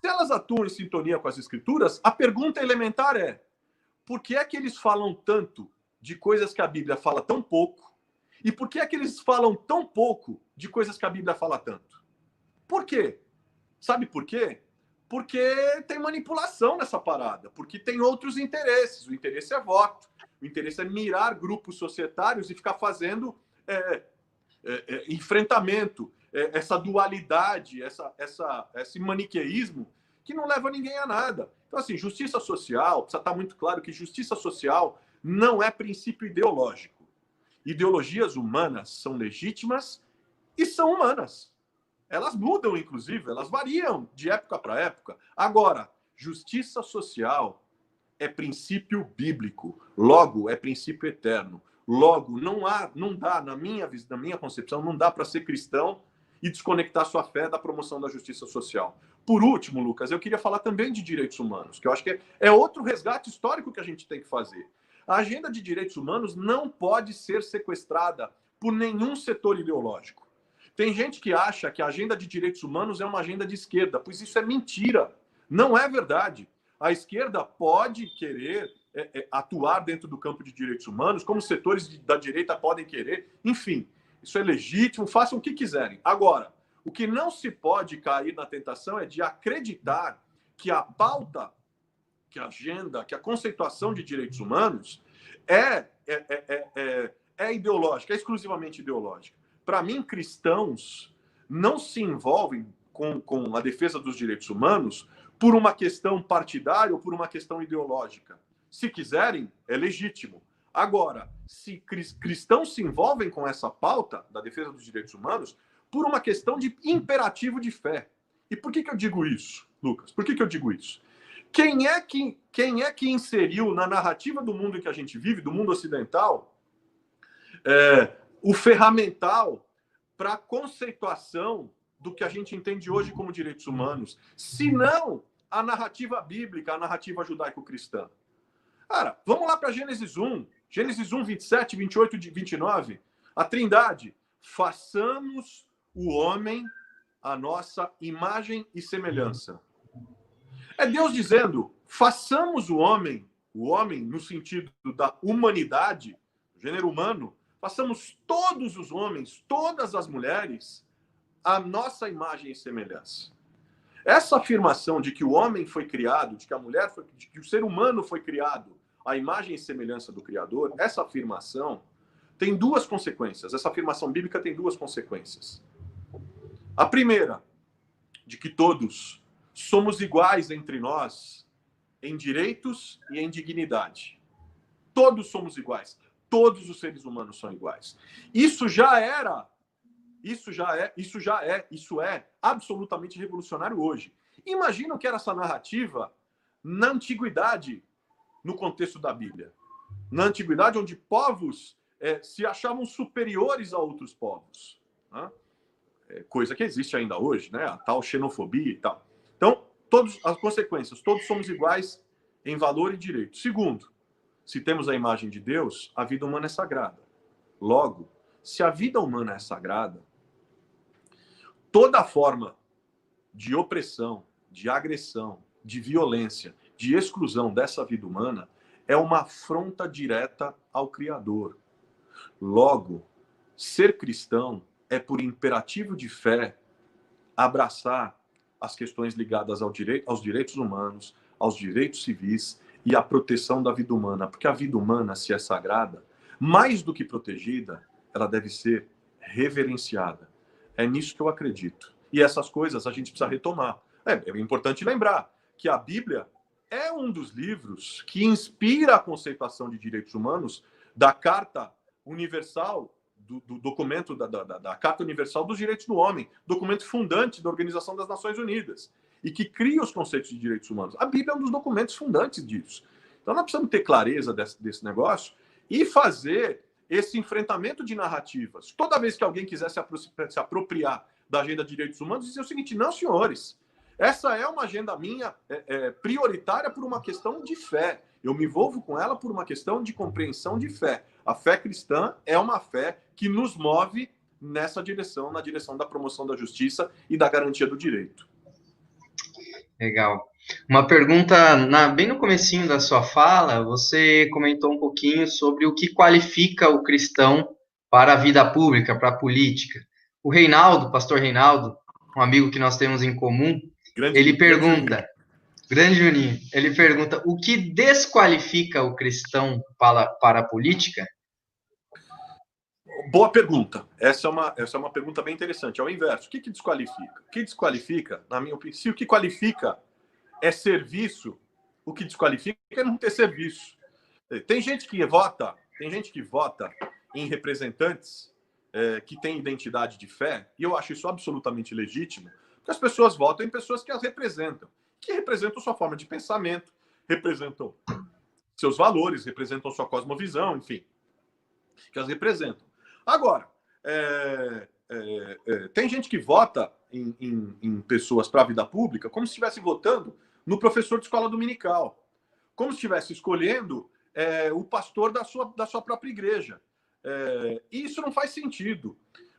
Se elas atuam em sintonia com as escrituras, a pergunta elementar é: por que é que eles falam tanto de coisas que a Bíblia fala tão pouco? E por que é que eles falam tão pouco de coisas que a Bíblia fala tanto? Por quê? Sabe por quê? Porque tem manipulação nessa parada, porque tem outros interesses. O interesse é voto, o interesse é mirar grupos societários e ficar fazendo enfrentamento, essa dualidade, esse maniqueísmo que não leva ninguém a nada. Então, assim, justiça social, precisa estar muito claro que justiça social não é princípio ideológico. Ideologias humanas são legítimas e são humanas. Elas mudam, inclusive, elas variam de época para época. Agora, justiça social é princípio bíblico, logo é princípio eterno. Logo, não dá, na minha concepção, não dá para ser cristão e desconectar sua fé da promoção da justiça social. Por último, Lucas, eu queria falar também de direitos humanos, que eu acho que é outro resgate histórico que a gente tem que fazer. A agenda de direitos humanos não pode ser sequestrada por nenhum setor ideológico. Tem gente que acha que a agenda de direitos humanos é uma agenda de esquerda, pois isso é mentira. Não é verdade. A esquerda pode querer atuar dentro do campo de direitos humanos, como setores da direita podem querer. Enfim, isso é legítimo, façam o que quiserem. Agora, o que não se pode cair na tentação é de acreditar que a pauta, que a agenda, que a conceituação de direitos humanos é é ideológica, é exclusivamente ideológica. Para mim, cristãos não se envolvem com a defesa dos direitos humanos por uma questão partidária ou por uma questão ideológica. Se quiserem, é legítimo. Agora, se cristãos se envolvem com essa pauta da defesa dos direitos humanos por uma questão de imperativo de fé. E por que eu digo isso, Lucas? Por que eu digo isso? Quem é que inseriu na narrativa do mundo em que a gente vive, do mundo ocidental, o ferramental para a conceituação do que a gente entende hoje como direitos humanos, se não a narrativa bíblica, a narrativa judaico-cristã? Cara, vamos lá para Gênesis 1, 27, 28 e 29. A Trindade. Façamos o homem a nossa imagem e semelhança. É Deus dizendo, façamos o homem no sentido da humanidade, gênero humano, façamos todos os homens, todas as mulheres, a nossa imagem e semelhança. Essa afirmação de que o homem foi criado, de que a mulher foi, de que o ser humano foi criado à imagem e semelhança do Criador, essa afirmação tem duas consequências. Essa afirmação bíblica tem duas consequências. A primeira, de que todos somos iguais entre nós em direitos e em dignidade. Todos somos iguais. Todos os seres humanos são iguais. Isso é absolutamente revolucionário hoje. Imagina o que era essa narrativa na antiguidade, no contexto da Bíblia. Na antiguidade, onde povos se achavam superiores a outros povos. Né? Coisa que existe ainda hoje, né? A tal xenofobia e tal. Então, as consequências, todos somos iguais em valor e direito. Segundo, se temos a imagem de Deus, a vida humana é sagrada. Logo, se a vida humana é sagrada, toda forma de opressão, de agressão, de violência, de exclusão dessa vida humana é uma afronta direta ao Criador. Logo, ser cristão é, por imperativo de fé, abraçar as questões ligadas aos direitos humanos, aos direitos civis e à proteção da vida humana. Porque a vida humana, se é sagrada, mais do que protegida, ela deve ser reverenciada. É nisso que eu acredito. E essas coisas a gente precisa retomar. É importante lembrar que a Bíblia é um dos livros que inspira a conceituação de direitos humanos da Carta Universal, do documento da Carta Universal dos Direitos do Homem, documento fundante da Organização das Nações Unidas, e que cria os conceitos de direitos humanos. A Bíblia é um dos documentos fundantes disso. Então nós precisamos ter clareza desse negócio e fazer esse enfrentamento de narrativas. Toda vez que alguém quiser se apropriar da agenda de direitos humanos, dizer o seguinte: não, senhores, essa é uma agenda minha prioritária por uma questão de fé. Eu me envolvo com ela por uma questão de compreensão de fé. A fé cristã é uma fé que nos move nessa direção, na direção da promoção da justiça e da garantia do direito.
Legal. Uma pergunta, bem no comecinho da sua fala, você comentou um pouquinho sobre o que qualifica o cristão para a vida pública, para a política. O Reinaldo, pastor Reinaldo, um amigo que nós temos em comum, ele pergunta, grande Juninho, ele pergunta, o que desqualifica o cristão para a política?
Boa pergunta. Essa é uma pergunta bem interessante. É o inverso. O que desqualifica? O que desqualifica, na minha opinião, se o que qualifica é serviço, o que desqualifica é não ter serviço. Tem gente que vota em representantes que têm identidade de fé, e eu acho isso absolutamente legítimo, porque as pessoas votam em pessoas que as representam, que representam sua forma de pensamento, representam seus valores, representam sua cosmovisão, enfim, que as representam. Agora, tem gente que vota em pessoas para a vida pública como se estivesse votando no professor de escola dominical, como se estivesse escolhendo o pastor da sua própria igreja. E isso não faz sentido.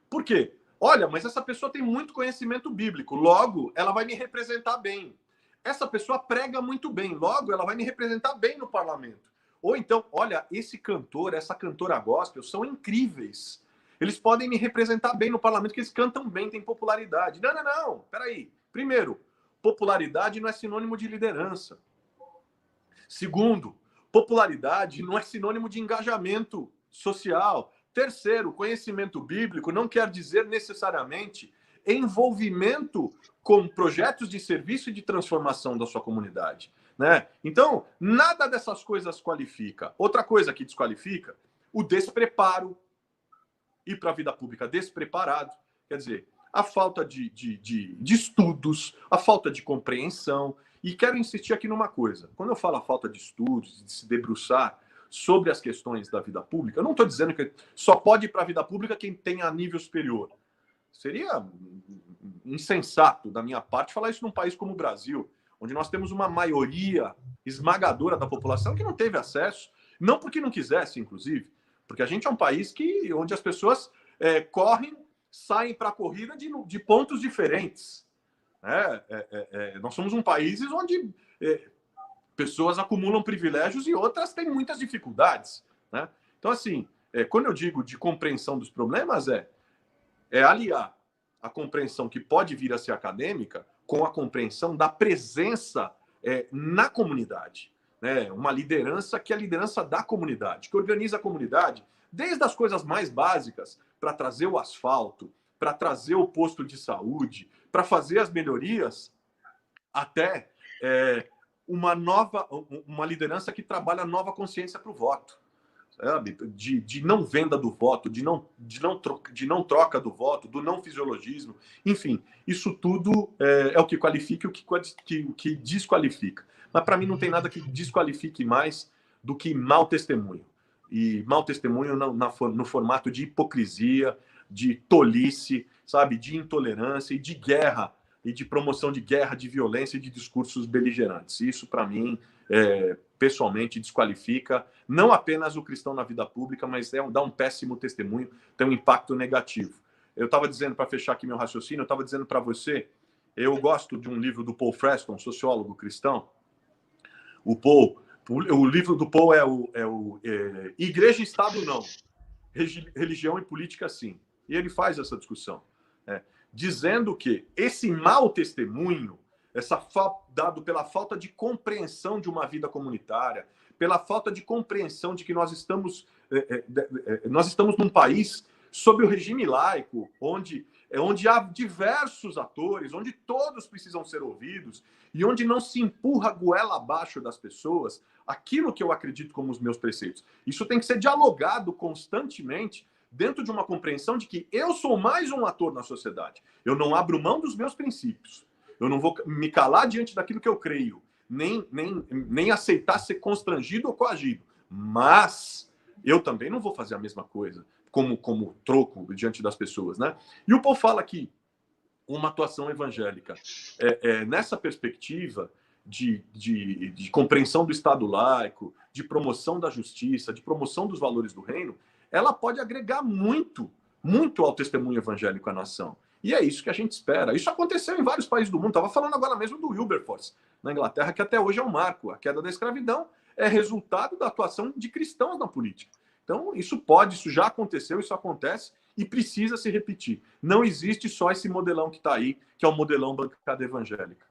Por quê? Olha, mas essa pessoa tem muito conhecimento bíblico, logo ela vai me representar bem. Essa pessoa prega muito bem, logo ela vai me representar bem no parlamento. Ou então, olha, esse cantor, essa cantora gospel são incríveis. Eles podem me representar bem no parlamento, porque eles cantam bem, têm popularidade. Não, peraí. Primeiro, popularidade não é sinônimo de liderança. Segundo, popularidade não é sinônimo de engajamento social. Terceiro, conhecimento bíblico não quer dizer necessariamente envolvimento com projetos de serviço e de transformação da sua comunidade, né? Então, nada dessas coisas qualifica. Outra coisa que desqualifica, o despreparo. Ir para a vida pública despreparado, quer dizer, a falta de estudos, a falta de compreensão. E quero insistir aqui numa coisa. Quando eu falo a falta de estudos, de se debruçar sobre as questões da vida pública, eu não estou dizendo que só pode ir para a vida pública quem tem a nível superior. Seria insensato da minha parte falar isso num país como o Brasil, onde nós temos uma maioria esmagadora da população que não teve acesso, não porque não quisesse, inclusive, porque a gente é um país onde as pessoas saem para a corrida de pontos diferentes. Nós somos um país onde pessoas acumulam privilégios e outras têm muitas dificuldades, né? Então, assim, quando eu digo de compreensão dos problemas, aliar a compreensão que pode vir a ser acadêmica com a compreensão da presença na comunidade, né? Uma liderança que é a liderança da comunidade, que organiza a comunidade desde as coisas mais básicas para trazer o asfalto, para trazer o posto de saúde, para fazer as melhorias, até uma liderança que trabalha a nova consciência para o voto, sabe? De não venda do voto, de não troca do voto, do não fisiologismo, enfim, isso tudo é o que qualifica e o que desqualifica. Mas para mim não tem nada que desqualifique mais do que mau testemunho. E mau testemunho no formato de hipocrisia, de tolice, sabe, de intolerância e de guerra, e de promoção de guerra, de violência e de discursos beligerantes. Isso, para mim, pessoalmente, desqualifica não apenas o cristão na vida pública, mas dá um péssimo testemunho, tem um impacto negativo. Eu estava dizendo, para fechar aqui meu raciocínio, eu estava dizendo para você, eu gosto de um livro do Paul Freston, sociólogo cristão. O livro do Paul é Igreja e Estado não, Religião e Política sim. E ele faz essa discussão, dizendo que esse mau testemunho, dado pela falta de compreensão de uma vida comunitária, pela falta de compreensão de que nós estamos num país sob o regime laico, onde há diversos atores, onde todos precisam ser ouvidos e onde não se empurra a goela abaixo das pessoas aquilo que eu acredito como os meus preceitos. Isso tem que ser dialogado constantemente dentro de uma compreensão de que eu sou mais um ator na sociedade. Eu não abro mão dos meus princípios. Eu não vou me calar diante daquilo que eu creio, nem aceitar ser constrangido ou coagido. Mas eu também não vou fazer a mesma coisa como troco diante das pessoas, né? E o Paul fala que uma atuação evangélica nessa perspectiva de compreensão do Estado laico, de promoção da justiça, de promoção dos valores do reino, ela pode agregar muito, muito ao testemunho evangélico à nação. E é isso que a gente espera. Isso aconteceu em vários países do mundo. Estava falando agora mesmo do Wilberforce, na Inglaterra, que até hoje é um marco. A queda da escravidão é resultado da atuação de cristãos na política. Então, isso já aconteceu, isso acontece e precisa se repetir. Não existe só esse modelão que está aí, que é o modelão bancada evangélica.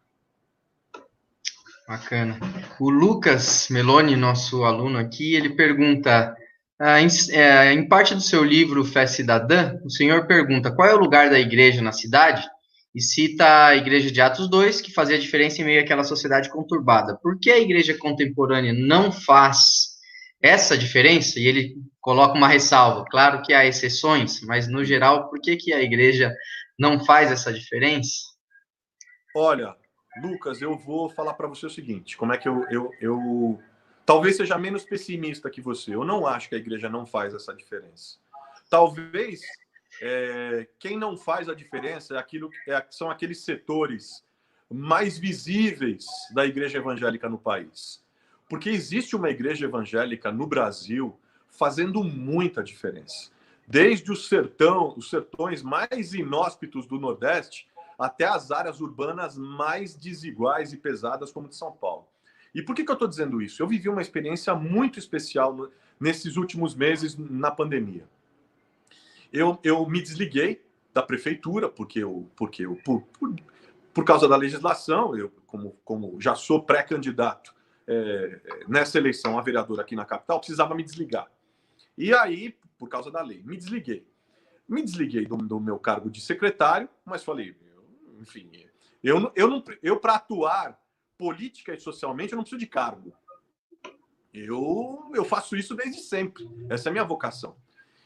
Bacana. O Lucas Meloni, nosso aluno aqui, ele pergunta... Em parte do seu livro Fé Cidadã, o senhor pergunta qual é o lugar da igreja na cidade e cita a igreja de Atos 2, que fazia diferença em meio àquela sociedade conturbada. Por que a igreja contemporânea não faz essa diferença? E ele coloca uma ressalva. Claro que há exceções, mas no geral, por que a igreja não faz essa diferença?
Olha, Lucas, eu vou falar para você o seguinte, como é que eu talvez seja menos pessimista que você. Eu não acho que a igreja não faz essa diferença. Talvez quem não faz a diferença são aqueles setores mais visíveis da igreja evangélica no país. Porque existe uma igreja evangélica no Brasil fazendo muita diferença. Desde os sertões mais inóspitos do Nordeste até as áreas urbanas mais desiguais e pesadas como de São Paulo. E por que eu estou dizendo isso? Eu vivi uma experiência muito especial nesses últimos meses na pandemia. Eu me desliguei da prefeitura, por causa da legislação, eu, como já sou pré-candidato nessa eleição a vereador aqui na capital, precisava me desligar. E aí, por causa da lei. Me desliguei. Me desliguei do meu cargo de secretário, mas falei, enfim, eu para atuar política e socialmente, eu não preciso de cargo. Eu faço isso desde sempre. Essa é a minha vocação.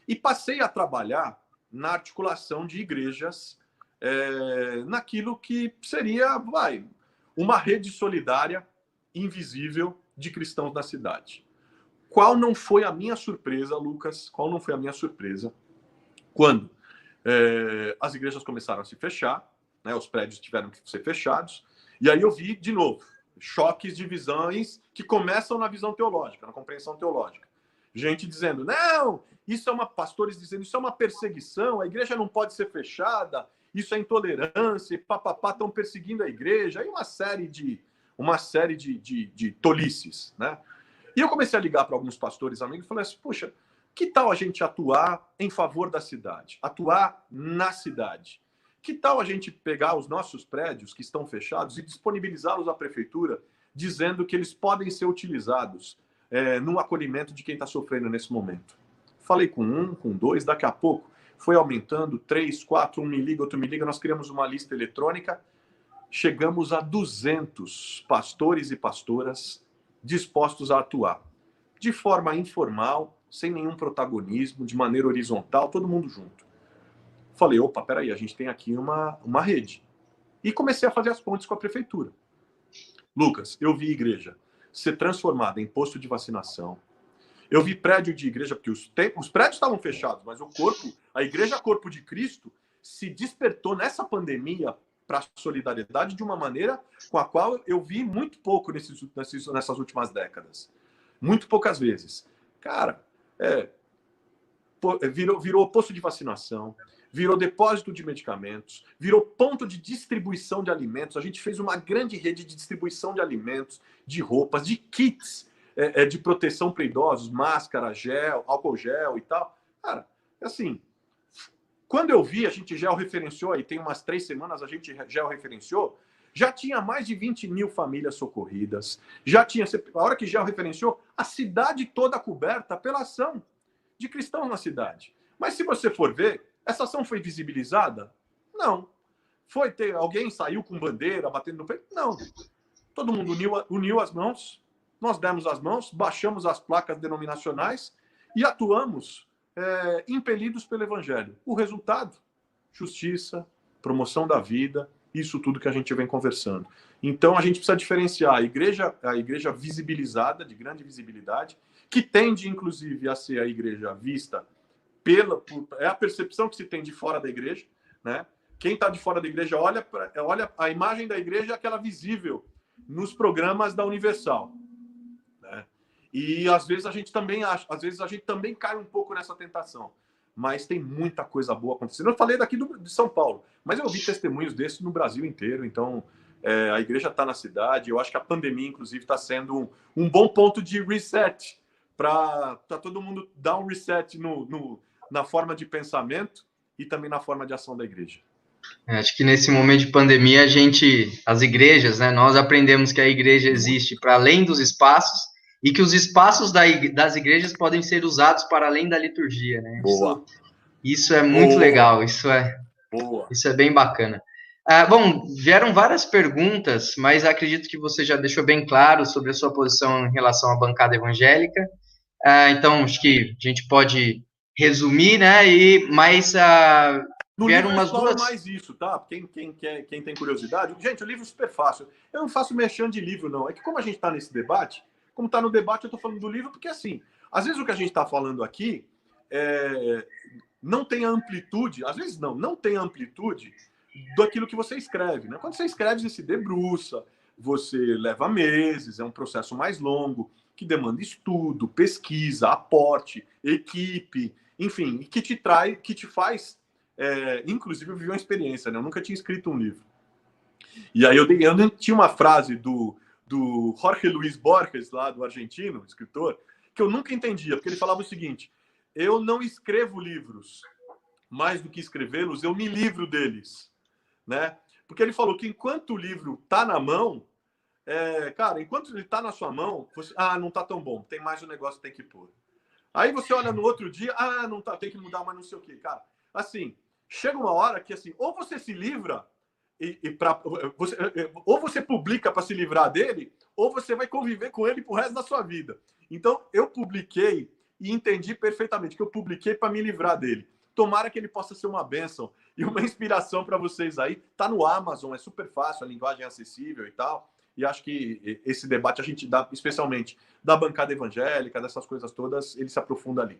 E passei a trabalhar na articulação de igrejas, naquilo que seria, uma rede solidária invisível de cristãos na cidade. Qual não foi a minha surpresa, Lucas? Qual não foi a minha surpresa quando as igrejas começaram a se fechar, né, os prédios tiveram que ser fechados, e aí eu vi, de novo, choques de visões que começam na visão teológica, na compreensão teológica. Gente dizendo, não, pastores dizendo, isso é uma perseguição, a igreja não pode ser fechada, isso é intolerância, e papapá, estão perseguindo a igreja, aí uma série de tolices, né? E eu comecei a ligar para alguns pastores amigos e falei assim, puxa, que tal a gente atuar em favor da cidade? Atuar na cidade? Que tal a gente pegar os nossos prédios que estão fechados e disponibilizá-los à prefeitura, dizendo que eles podem ser utilizados no acolhimento de quem está sofrendo nesse momento? Falei com um, com dois, daqui a pouco foi aumentando, 3, 4, um me liga, outro me liga, nós criamos uma lista eletrônica, chegamos a 200 pastores e pastoras dispostos a atuar, de forma informal, sem nenhum protagonismo, de maneira horizontal, todo mundo junto. Falei, opa, peraí, a gente tem aqui uma rede. E comecei a fazer as pontes com a prefeitura. Lucas, eu vi igreja ser transformada em posto de vacinação. Eu vi prédio de igreja, porque os prédios estavam fechados, mas a igreja Corpo de Cristo se despertou nessa pandemia para a solidariedade de uma maneira com a qual eu vi muito pouco nessas últimas décadas. Muito poucas vezes. Cara, virou posto de vacinação, virou depósito de medicamentos, virou ponto de distribuição de alimentos. A gente fez uma grande rede de distribuição de alimentos, de roupas, de kits de proteção para idosos, máscara, gel, álcool gel e tal. Cara, assim, quando eu vi, a gente georreferenciou, aí tem umas 3 semanas, a gente georreferenciou, já tinha mais de 20 mil famílias socorridas, a hora que georreferenciou, a cidade toda coberta pela ação de cristãos na cidade. Mas se você for ver, essa ação foi visibilizada? Não. Alguém saiu com bandeira, batendo no peito? Não. Todo mundo uniu as mãos, nós demos as mãos, baixamos as placas denominacionais e atuamos impelidos pelo Evangelho. O resultado? Justiça, promoção da vida, isso tudo que a gente vem conversando. Então, a gente precisa diferenciar a igreja visibilizada, de grande visibilidade, que tende, inclusive, a ser a igreja vista é a percepção que se tem de fora da igreja, né? Quem está de fora da igreja olha a imagem da igreja, aquela visível nos programas da Universal, né? E às vezes a gente também cai um pouco nessa tentação, mas tem muita coisa boa acontecendo. Eu falei daqui de São Paulo, mas eu ouvi testemunhos desses no Brasil inteiro. Então a igreja está na cidade. Eu acho que a pandemia, inclusive, está sendo um bom ponto de reset para todo mundo dar um reset na forma de pensamento e também na forma de ação da igreja.
Acho que nesse momento de pandemia, as igrejas, né, nós aprendemos que a igreja existe para além dos espaços e que os espaços das igrejas podem ser usados para além da liturgia, né?
Boa.
Isso é muito legal, isso é bem bacana. Bom, vieram várias perguntas, mas acredito que você já deixou bem claro sobre a sua posição em relação à bancada evangélica. Então, acho que a gente pode resumir, né?
No livro eu exploro mais isso, tá? Quem tem curiosidade. Gente, o livro é super fácil. Eu não faço merchan de livro, não. É que como a gente está nesse debate, como está no debate, eu estou falando do livro, porque assim, às vezes o que a gente está falando aqui não tem a amplitude, às vezes não tem a amplitude daquilo que você escreve, né? Quando você escreve, você se debruça, você leva meses, é um processo mais longo, que demanda estudo, pesquisa, aporte, equipe, enfim, que te faz, inclusive, eu vivi uma experiência, né? Eu nunca tinha escrito um livro. E aí eu tinha uma frase do Jorge Luis Borges, lá do argentino, escritor, que eu nunca entendia, porque ele falava o seguinte: eu não escrevo livros, mais do que escrevê-los, eu me livro deles, né? Porque ele falou que enquanto o livro está na mão, cara, enquanto ele está na sua mão, não está tão bom, tem mais um negócio que tem que pôr. Aí você olha no outro dia, não tá, tem que mudar, mas não sei o quê, cara. Assim, chega uma hora que assim, ou você se livra ou você publica para se livrar dele, ou você vai conviver com ele pro resto da sua vida. Então, eu publiquei e entendi perfeitamente que eu publiquei para me livrar dele. Tomara que ele possa ser uma bênção e uma inspiração para vocês aí. Tá no Amazon, é super fácil, a linguagem é acessível e tal. E acho que esse debate a gente dá, especialmente da bancada evangélica, dessas coisas todas, ele se aprofunda ali.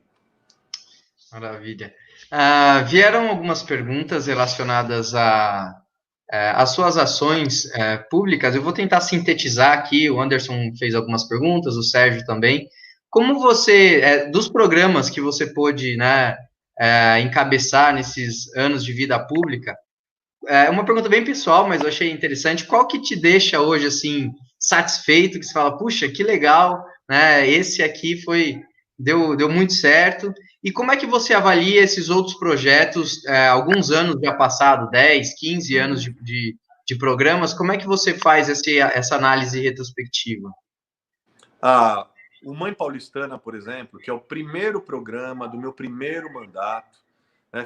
Maravilha. Vieram algumas perguntas relacionadas às suas ações públicas. Eu vou tentar sintetizar aqui. O Anderson fez algumas perguntas, o Sérgio também. Como você, dos programas que você pôde, né, encabeçar nesses anos de vida pública, uma pergunta bem pessoal, mas eu achei interessante. Qual que te deixa hoje, assim, satisfeito, que você fala, puxa, que legal, né? Esse aqui deu muito certo. E como é que você avalia esses outros projetos, alguns anos já passado, 10, 15 anos de programas, como é que você faz essa análise retrospectiva?
O Mãe Paulistana, por exemplo, que é o primeiro programa do meu primeiro mandato,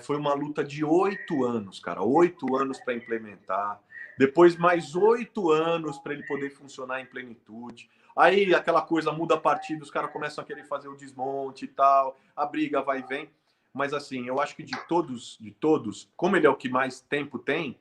foi uma luta de 8 anos, cara. 8 anos para implementar. Depois, mais 8 anos para ele poder funcionar em plenitude. Aí, aquela coisa muda partido, os caras começam a querer fazer o desmonte e tal. A briga vai e vem. Mas, assim, eu acho que de todos, como ele é o que mais tempo tem,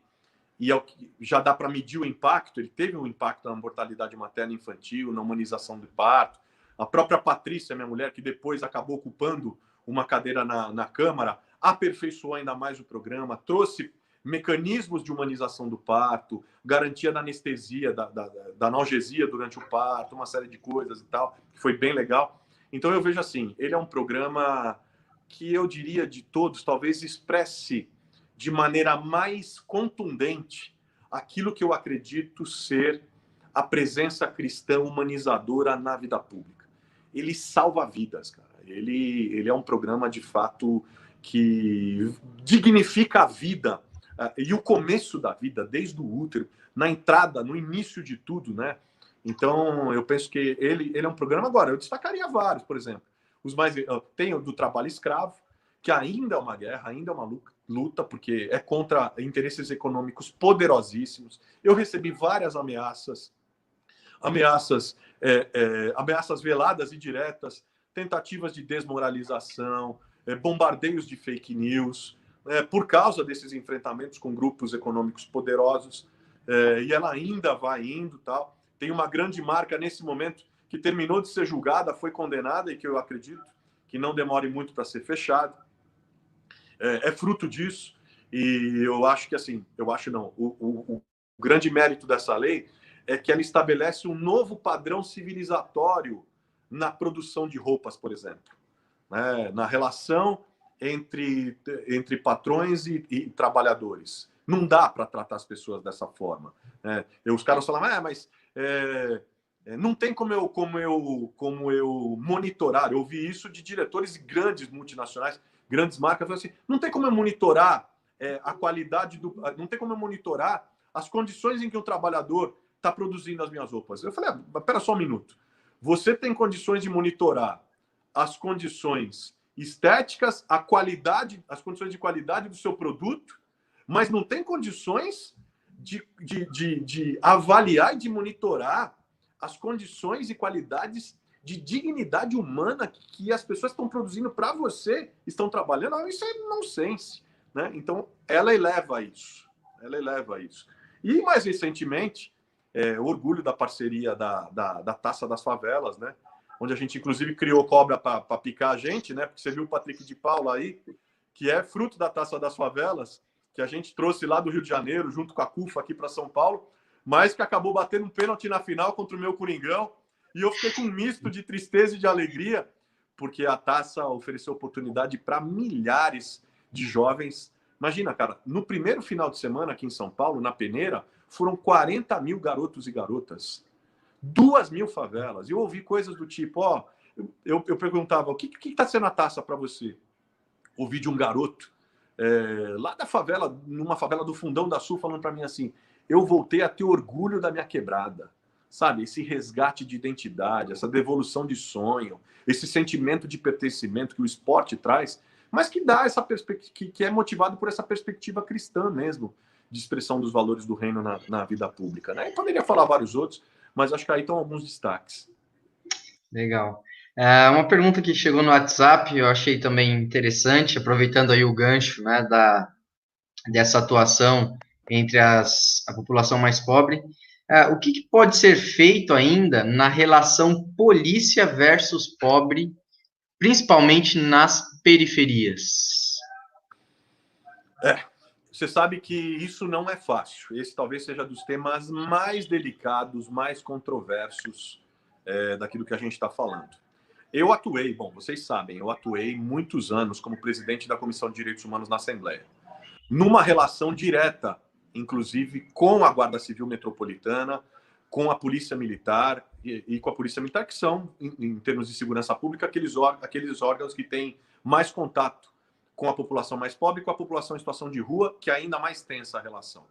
e é o que já dá para medir o impacto, ele teve um impacto na mortalidade materna e infantil, na humanização do parto. A própria Patrícia, minha mulher, que depois acabou ocupando uma cadeira na Câmara, aperfeiçoou ainda mais o programa, trouxe mecanismos de humanização do parto, garantia da anestesia, da analgesia durante o parto, uma série de coisas e tal, que foi bem legal. Então eu vejo assim, ele é um programa que eu diria de todos, talvez expresse de maneira mais contundente aquilo que eu acredito ser a presença cristã humanizadora na vida pública. Ele salva vidas, cara. Ele é um programa, de fato, que dignifica a vida e o começo da vida, desde o útero, na entrada, no início de tudo, né? Então, eu penso que ele é um programa. Agora, eu destacaria vários, por exemplo. Tem o do trabalho escravo, que ainda é uma guerra, ainda é uma luta, porque é contra interesses econômicos poderosíssimos. Eu recebi várias ameaças veladas e diretas, tentativas de desmoralização, bombardeios de fake news, por causa desses enfrentamentos com grupos econômicos poderosos, e ela ainda vai indo, tal. Tem uma grande marca nesse momento que terminou de ser julgada, foi condenada, e que eu acredito que não demore muito para ser fechado. É fruto disso, e eu acho que, assim, o grande mérito dessa lei é que ela estabelece um novo padrão civilizatório na produção de roupas, por exemplo, né? Na relação entre patrões e trabalhadores. Não dá para tratar as pessoas dessa forma, né? Os caras falam, mas não tem como eu monitorar. Eu ouvi isso de diretores de grandes multinacionais, grandes marcas, assim, não tem como eu monitorar a qualidade não tem como eu monitorar as condições em que o trabalhador está produzindo as minhas roupas. Eu falei, espera só um minuto. Você tem condições de monitorar as condições estéticas, as condições de qualidade do seu produto, mas não tem condições de avaliar e de monitorar as condições e qualidades de dignidade humana que as pessoas estão produzindo para você, estão trabalhando. Isso é nonsense, né? Então, ela eleva isso. E, mais recentemente, o orgulho da parceria da Taça das Favelas, né? Onde a gente, inclusive, criou cobra para picar a gente, né? Porque você viu o Patrick de Paula aí, que é fruto da Taça das Favelas, que a gente trouxe lá do Rio de Janeiro, junto com a CUFA aqui para São Paulo, mas que acabou batendo um pênalti na final contra o meu Coringão, e eu fiquei com um misto de tristeza e de alegria, porque a Taça ofereceu oportunidade para milhares de jovens. Imagina, cara, no primeiro final de semana aqui em São Paulo, na Peneira, foram 40 mil garotos e garotas, 2.000 favelas. E eu ouvi coisas do tipo, eu perguntava, o que está sendo a Taça para você? Ouvi de um garoto lá da favela, numa favela do Fundão da Sul, falando para mim assim, eu voltei a ter orgulho da minha quebrada. sabe? Esse resgate de identidade, essa devolução de sonho, esse sentimento de pertencimento que o esporte traz, mas que dá essa perspectiva, que é motivado por essa perspectiva cristã mesmo, de expressão dos valores do reino na vida pública, né? Eu poderia falar vários outros, mas acho que aí estão alguns destaques.
Legal. Uma pergunta que chegou no WhatsApp, eu achei também interessante, aproveitando aí o gancho, né, dessa atuação entre a população mais pobre. O que pode ser feito ainda na relação polícia versus pobre, principalmente nas periferias?
Você sabe que isso não é fácil. Esse talvez seja dos temas mais delicados, mais controversos daquilo que a gente está falando. Eu atuei, bom, vocês sabem, eu atuei muitos anos como presidente da Comissão de Direitos Humanos na Assembleia, numa relação direta, inclusive, com a Guarda Civil Metropolitana, com a Polícia Militar e com a Polícia Militar, que são, em termos de segurança pública, aqueles órgãos que têm mais contato com a população mais pobre e com a população em situação de rua, que ainda mais tem essa relação.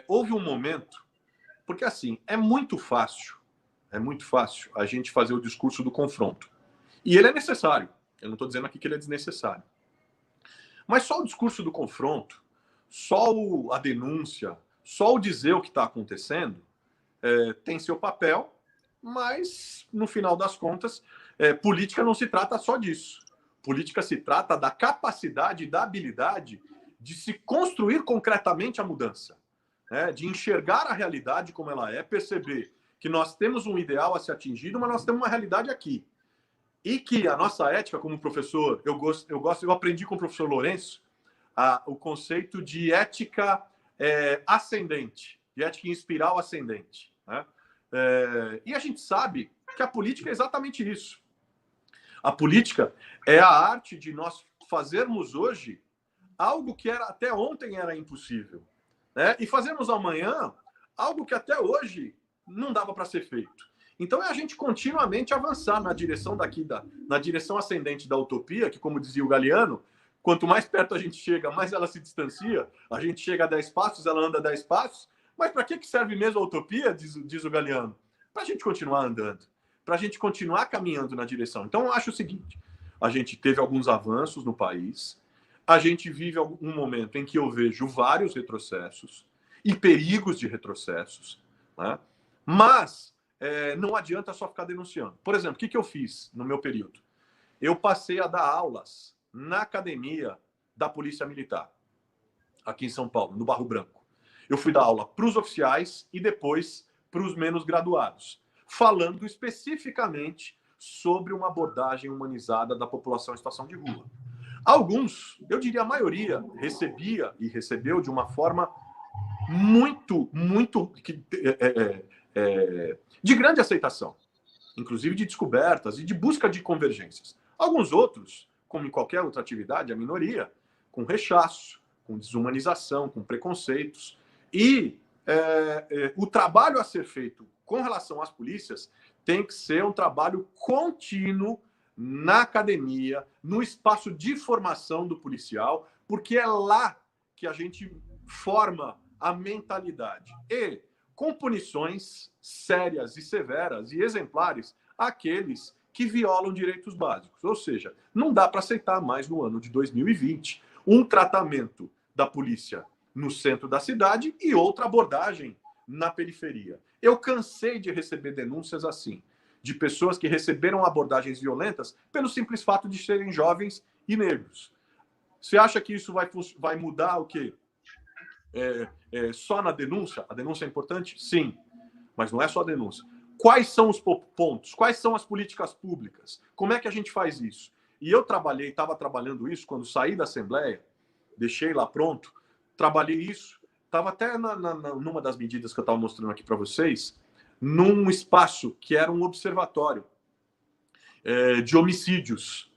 Houve um momento, porque assim, é muito fácil a gente fazer o discurso do confronto. E ele é necessário. Eu não estou dizendo aqui que ele é desnecessário. Mas só o discurso do confronto, só a denúncia, só o dizer o que está acontecendo, tem seu papel, mas, no final das contas, política não se trata só disso. Política se trata da capacidade, da habilidade de se construir concretamente a mudança, né? De enxergar a realidade como ela é, perceber que nós temos um ideal a ser atingido, mas nós temos uma realidade aqui. E que a nossa ética como professor, eu aprendi com o professor Lourenço o conceito de ética ascendente, de ética em espiral ascendente, né? E a gente sabe que a política é exatamente isso. A política é a arte de nós fazermos hoje algo que até ontem era impossível, né? E fazermos amanhã algo que até hoje não dava para ser feito. Então é a gente continuamente avançar na direção na direção ascendente da utopia, que, como dizia o Galeano, quanto mais perto a gente chega, mais ela se distancia. A gente chega a 10 passos, ela anda 10 passos. Mas para que serve mesmo a utopia, diz o Galeano? Para a gente continuar andando, para a gente continuar caminhando na direção. Então eu acho o seguinte, a gente teve alguns avanços no país, a gente vive um momento em que eu vejo vários retrocessos e perigos de retrocessos, né? Mas não adianta só ficar denunciando. Por exemplo, o que eu fiz no meu período? Eu passei a dar aulas na academia da Polícia Militar, aqui em São Paulo, no Barro Branco. Eu fui dar aula para os oficiais e depois para os menos graduados, falando especificamente sobre uma abordagem humanizada da população em situação de rua. Alguns, eu diria a maioria, recebia e recebeu de uma forma muito de grande aceitação, inclusive de descobertas e de busca de convergências. Alguns outros, como em qualquer outra atividade, a minoria, com rechaço, com desumanização, com preconceitos. E o trabalho a ser feito com relação às polícias tem que ser um trabalho contínuo na academia, no espaço de formação do policial, porque é lá que a gente forma a mentalidade. E com punições sérias e severas e exemplares àqueles que violam direitos básicos. Ou seja, não dá para aceitar mais no ano de 2020 um tratamento da polícia no centro da cidade e outra abordagem na periferia. Eu cansei de receber denúncias assim, de pessoas que receberam abordagens violentas pelo simples fato de serem jovens e negros. Você acha que isso vai mudar o quê? Só na denúncia? A denúncia é importante? Sim, mas não é só a denúncia. Quais são os pontos? Quais são as políticas públicas? Como é que a gente faz isso? E eu estava trabalhando isso quando saí da Assembleia, deixei lá pronto, trabalhei isso, estava até numa das medidas que eu estava mostrando aqui para vocês, num espaço que era um observatório de homicídios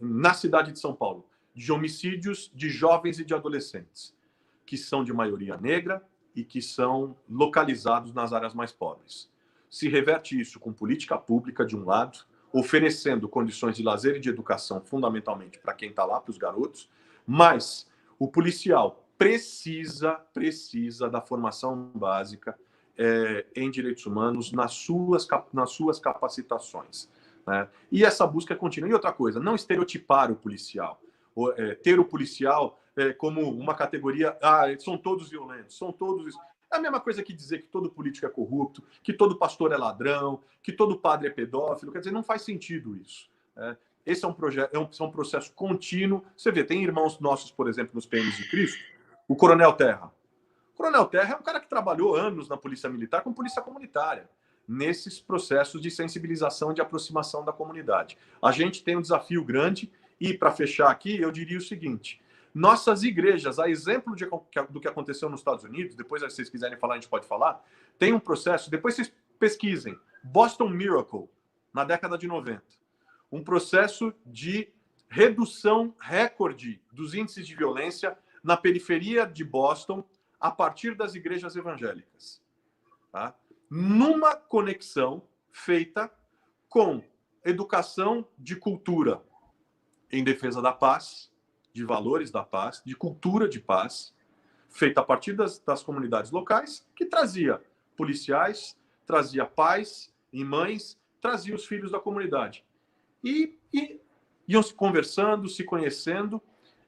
na cidade de São Paulo, de homicídios de jovens e de adolescentes, que são de maioria negra e que são localizados nas áreas mais pobres. Se reverte isso com política pública, de um lado, oferecendo condições de lazer e de educação, fundamentalmente para quem está lá, para os garotos, mas o policial precisa da formação básica em direitos humanos nas suas capacitações, né? E essa busca é contínua. E outra coisa, não estereotipar o policial, ter o policial como uma categoria, são todos violentos, são todos isso. É a mesma coisa que dizer que todo político é corrupto, que todo pastor é ladrão, que todo padre é pedófilo. Quer dizer, não faz sentido isso. Esse é um processo contínuo. Você vê, tem irmãos nossos, por exemplo, nos PMs de Cristo, o Coronel Terra. O Coronel Terra é um cara que trabalhou anos na Polícia Militar com polícia comunitária, nesses processos de sensibilização e de aproximação da comunidade. A gente tem um desafio grande e, para fechar aqui, eu diria o seguinte: nossas igrejas, a exemplo do que aconteceu nos Estados Unidos, depois, se vocês quiserem falar, a gente pode falar, tem um processo, depois vocês pesquisem, Boston Miracle, na década de 90. Um processo de redução recorde dos índices de violência na periferia de Boston a partir das igrejas evangélicas. Tá? Numa conexão feita com educação de cultura em defesa da paz, de valores da paz, de cultura de paz, feita a partir das comunidades locais, que trazia policiais, trazia pais e mães, trazia os filhos da comunidade. E iam se conversando, se conhecendo,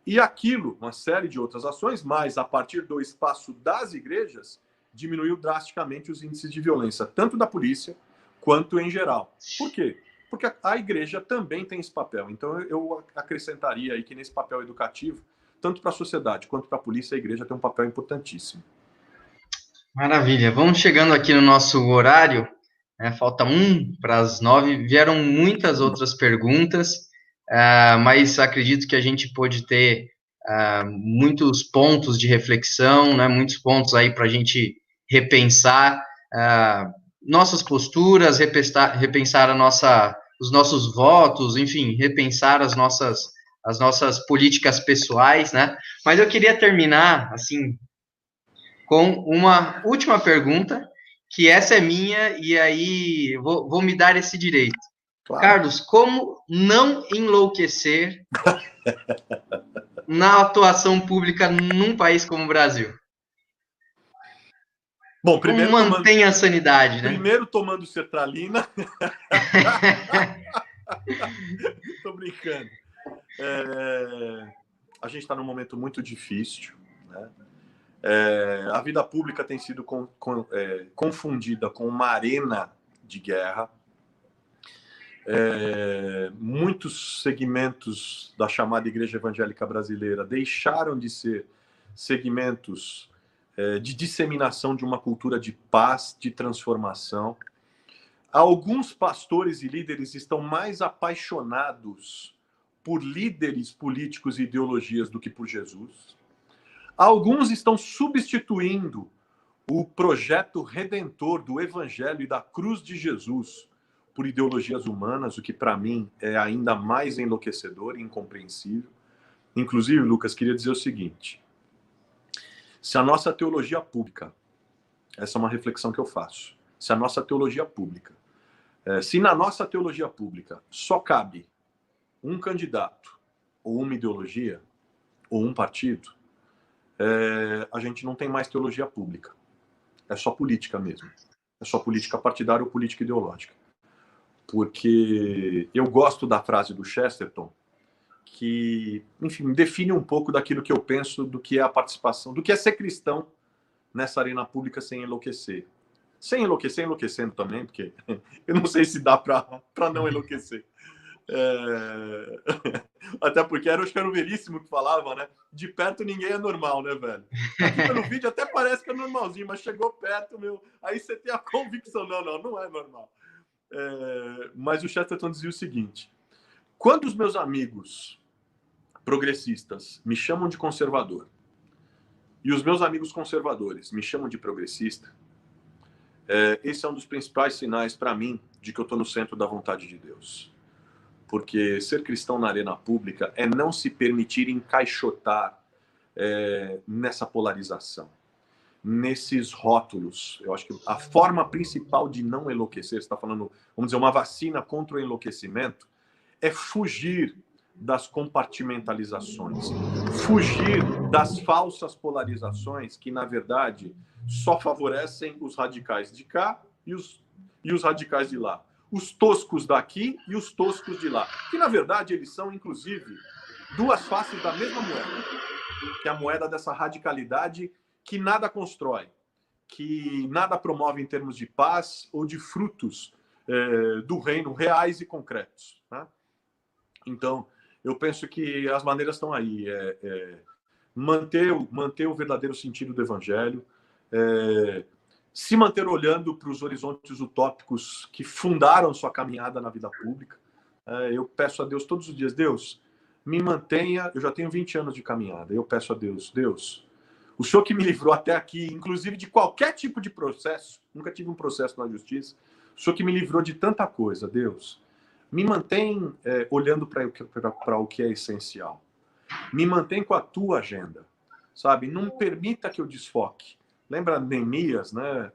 e aquilo, uma série de outras ações, mas a partir do espaço das igrejas, diminuiu drasticamente os índices de violência, tanto da polícia quanto em geral. Por quê? Porque a igreja também tem esse papel. Então, eu acrescentaria aí que nesse papel educativo, tanto para a sociedade quanto para a polícia, a igreja tem um papel importantíssimo.
Maravilha. Vamos chegando aqui no nosso horário. Falta 8:50. Vieram muitas outras perguntas, mas acredito que a gente pôde ter muitos pontos de reflexão, né, muitos pontos aí para a gente repensar nossas posturas, repensar os nossos votos, enfim, repensar as nossas políticas pessoais, né? Mas eu queria terminar, assim, com uma última pergunta, que essa é minha, e aí vou me dar esse direito. Claro. Carlos, como não enlouquecer na atuação pública num país como o Brasil?
Bom, primeiro
como mantenha a sanidade, né?
Primeiro tomando sertralina. Tô brincando. A gente está num momento muito difícil, né? A vida pública tem sido confundida com uma arena de guerra. Muitos segmentos da chamada Igreja Evangélica Brasileira deixaram de ser segmentos de disseminação de uma cultura de paz, de transformação. Alguns pastores e líderes estão mais apaixonados por líderes políticos e ideologias do que por Jesus. Alguns estão substituindo o projeto redentor do Evangelho e da cruz de Jesus por ideologias humanas, o que para mim é ainda mais enlouquecedor e incompreensível. Inclusive, Lucas, queria dizer o seguinte: se a nossa teologia pública, essa é uma reflexão que eu faço, se a nossa teologia pública, se na nossa teologia pública só cabe um candidato, ou uma ideologia, ou um partido, a gente não tem mais teologia pública. É só política mesmo. É só política partidária ou política ideológica. Porque eu gosto da frase do Chesterton, que, enfim, define um pouco daquilo que eu penso do que é a participação, do que é ser cristão nessa arena pública sem enlouquecer. Sem enlouquecer, enlouquecendo também, porque eu não sei se dá para não enlouquecer. Até porque acho que era o Veríssimo que falava, né? De perto ninguém é normal, né, velho? Aqui pelo vídeo até parece que é normalzinho, mas chegou perto, meu, aí você tem a convicção, não é normal. Mas o Chesterton dizia o seguinte: quando os meus amigos progressistas me chamam de conservador e os meus amigos conservadores me chamam de progressista, esse é um dos principais sinais para mim de que eu estou no centro da vontade de Deus. Porque ser cristão na arena pública é não se permitir encaixotar nessa polarização, nesses rótulos. Eu acho que a forma principal de não enlouquecer, você está falando, vamos dizer, uma vacina contra o enlouquecimento, é fugir das compartimentalizações, fugir das falsas polarizações que, na verdade, só favorecem os radicais de cá e os radicais de lá, os toscos daqui e os toscos de lá, que, na verdade, eles são, inclusive, duas faces da mesma moeda, que é a moeda dessa radicalidade que nada constrói, que nada promove em termos de paz ou de frutos do reino reais e concretos, né? Então, eu penso que as maneiras estão aí. Manter o verdadeiro sentido do evangelho, se manter olhando para os horizontes utópicos que fundaram sua caminhada na vida pública. Eu peço a Deus todos os dias, Deus, me mantenha, eu já tenho 20 anos de caminhada, eu peço a Deus, o Senhor que me livrou até aqui, inclusive de qualquer tipo de processo, nunca tive um processo na justiça, o Senhor que me livrou de tanta coisa, Deus, me mantém olhando para o que é essencial. Me mantém com a tua agenda, sabe? Não permita que eu desfoque. Lembra Neemias, né?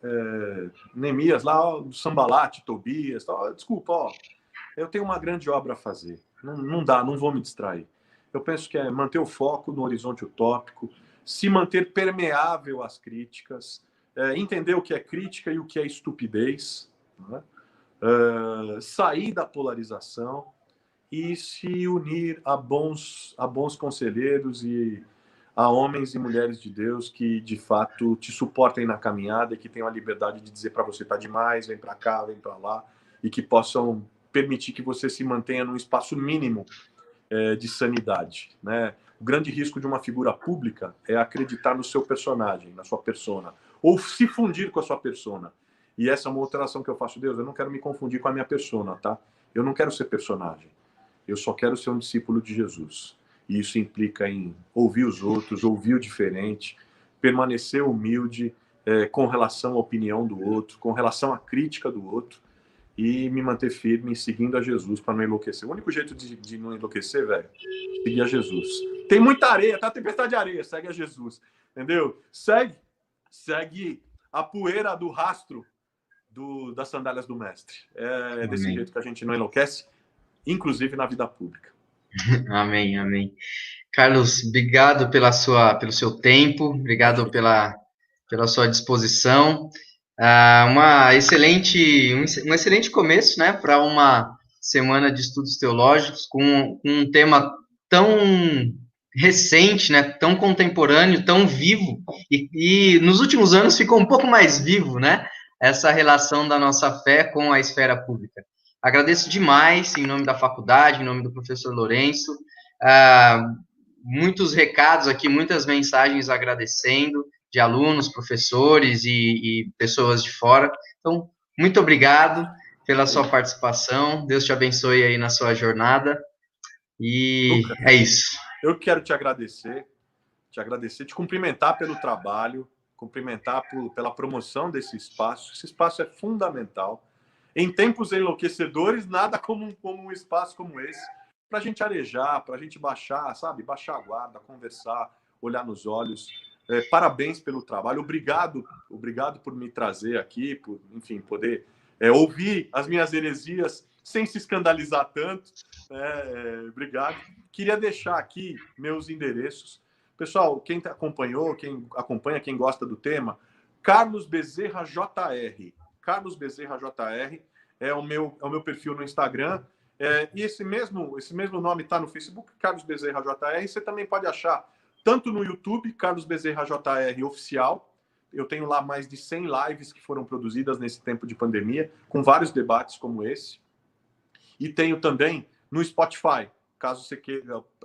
Neemias lá, do Sambalate, Tobias, tal. Desculpa, eu tenho uma grande obra a fazer. Não dá, não vou me distrair. Eu penso que é manter o foco no horizonte utópico, se manter permeável às críticas, entender o que é crítica e o que é estupidez, né? Sair da polarização e se unir a bons conselheiros e a homens e mulheres de Deus que, de fato, te suportem na caminhada e que tenham a liberdade de dizer para você, tá demais, vem para cá, vem para lá, e que possam permitir que você se mantenha num espaço mínimo de sanidade, né? O grande risco de uma figura pública é acreditar no seu personagem, na sua persona, ou se fundir com a sua persona. E essa é uma outra oração que eu faço, Deus, eu não quero me confundir com a minha persona, tá? Eu não quero ser personagem. Eu só quero ser um discípulo de Jesus. E isso implica em ouvir os outros, ouvir o diferente, permanecer humilde com relação à opinião do outro, com relação à crítica do outro, e me manter firme seguindo a Jesus para não enlouquecer. O único jeito de não enlouquecer, velho, é seguir a Jesus. Tem muita areia, tá? Tempestade de areia, segue a Jesus. Entendeu? Segue a poeira do rastro das sandálias do mestre. É desse jeito que a gente não enlouquece, inclusive na vida pública.
Amém, amém. Carlos, obrigado pelo seu tempo, obrigado pela sua disposição. Um excelente começo, né, para uma semana de estudos teológicos com um tema tão recente, né, tão contemporâneo, tão vivo, e nos últimos anos ficou um pouco mais vivo, né, essa relação da nossa fé com a esfera pública. Agradeço demais, em nome da faculdade, em nome do professor Lourenço, muitos recados aqui, muitas mensagens agradecendo, de alunos, professores e pessoas de fora. Então, muito obrigado pela sua participação, Deus te abençoe aí na sua jornada, e Lucas, é isso.
Eu quero te agradecer, te cumprimentar pelo trabalho, cumprimentar pela promoção desse espaço. Esse espaço é fundamental. Em tempos enlouquecedores, nada como um espaço como esse, para a gente arejar, para a gente baixar, sabe? Baixar a guarda, conversar, olhar nos olhos. Parabéns pelo trabalho. Obrigado por me trazer aqui, por, enfim, poder ouvir as minhas heresias sem se escandalizar tanto. Obrigado. Queria deixar aqui meus endereços. Pessoal, quem acompanhou, quem acompanha, quem gosta do tema, Carlos Bezerra JR. Carlos Bezerra JR é o meu perfil no Instagram. E esse mesmo nome está no Facebook, Carlos Bezerra JR. Você também pode achar tanto no YouTube, Carlos Bezerra JR Oficial. Eu tenho lá mais de 100 lives que foram produzidas nesse tempo de pandemia, com vários debates como esse. E tenho também no Spotify, caso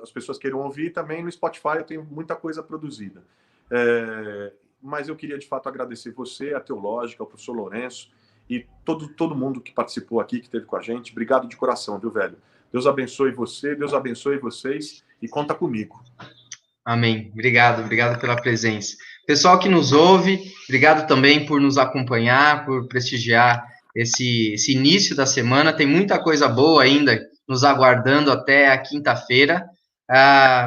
as pessoas queiram ouvir, também no Spotify eu tenho muita coisa produzida. Mas eu queria, de fato, agradecer você, a Teológica, ao professor Lourenço e todo mundo que participou aqui, que esteve com a gente. Obrigado de coração, viu, velho? Deus abençoe você, Deus abençoe vocês e conta comigo.
Amém. Obrigado pela presença. Pessoal que nos ouve, obrigado também por nos acompanhar, por prestigiar esse início da semana. Tem muita coisa boa ainda nos aguardando até a quinta-feira.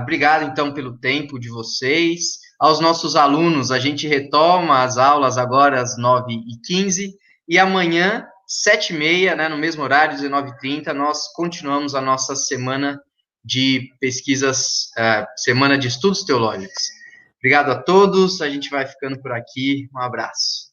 Obrigado, então, pelo tempo de vocês. Aos nossos alunos, a gente retoma as aulas agora às 9h15 e amanhã, 7h30, né, no mesmo horário, 19h30, nós continuamos a nossa semana de pesquisas, Semana de Estudos Teológicos. Obrigado a todos, a gente vai ficando por aqui, um abraço.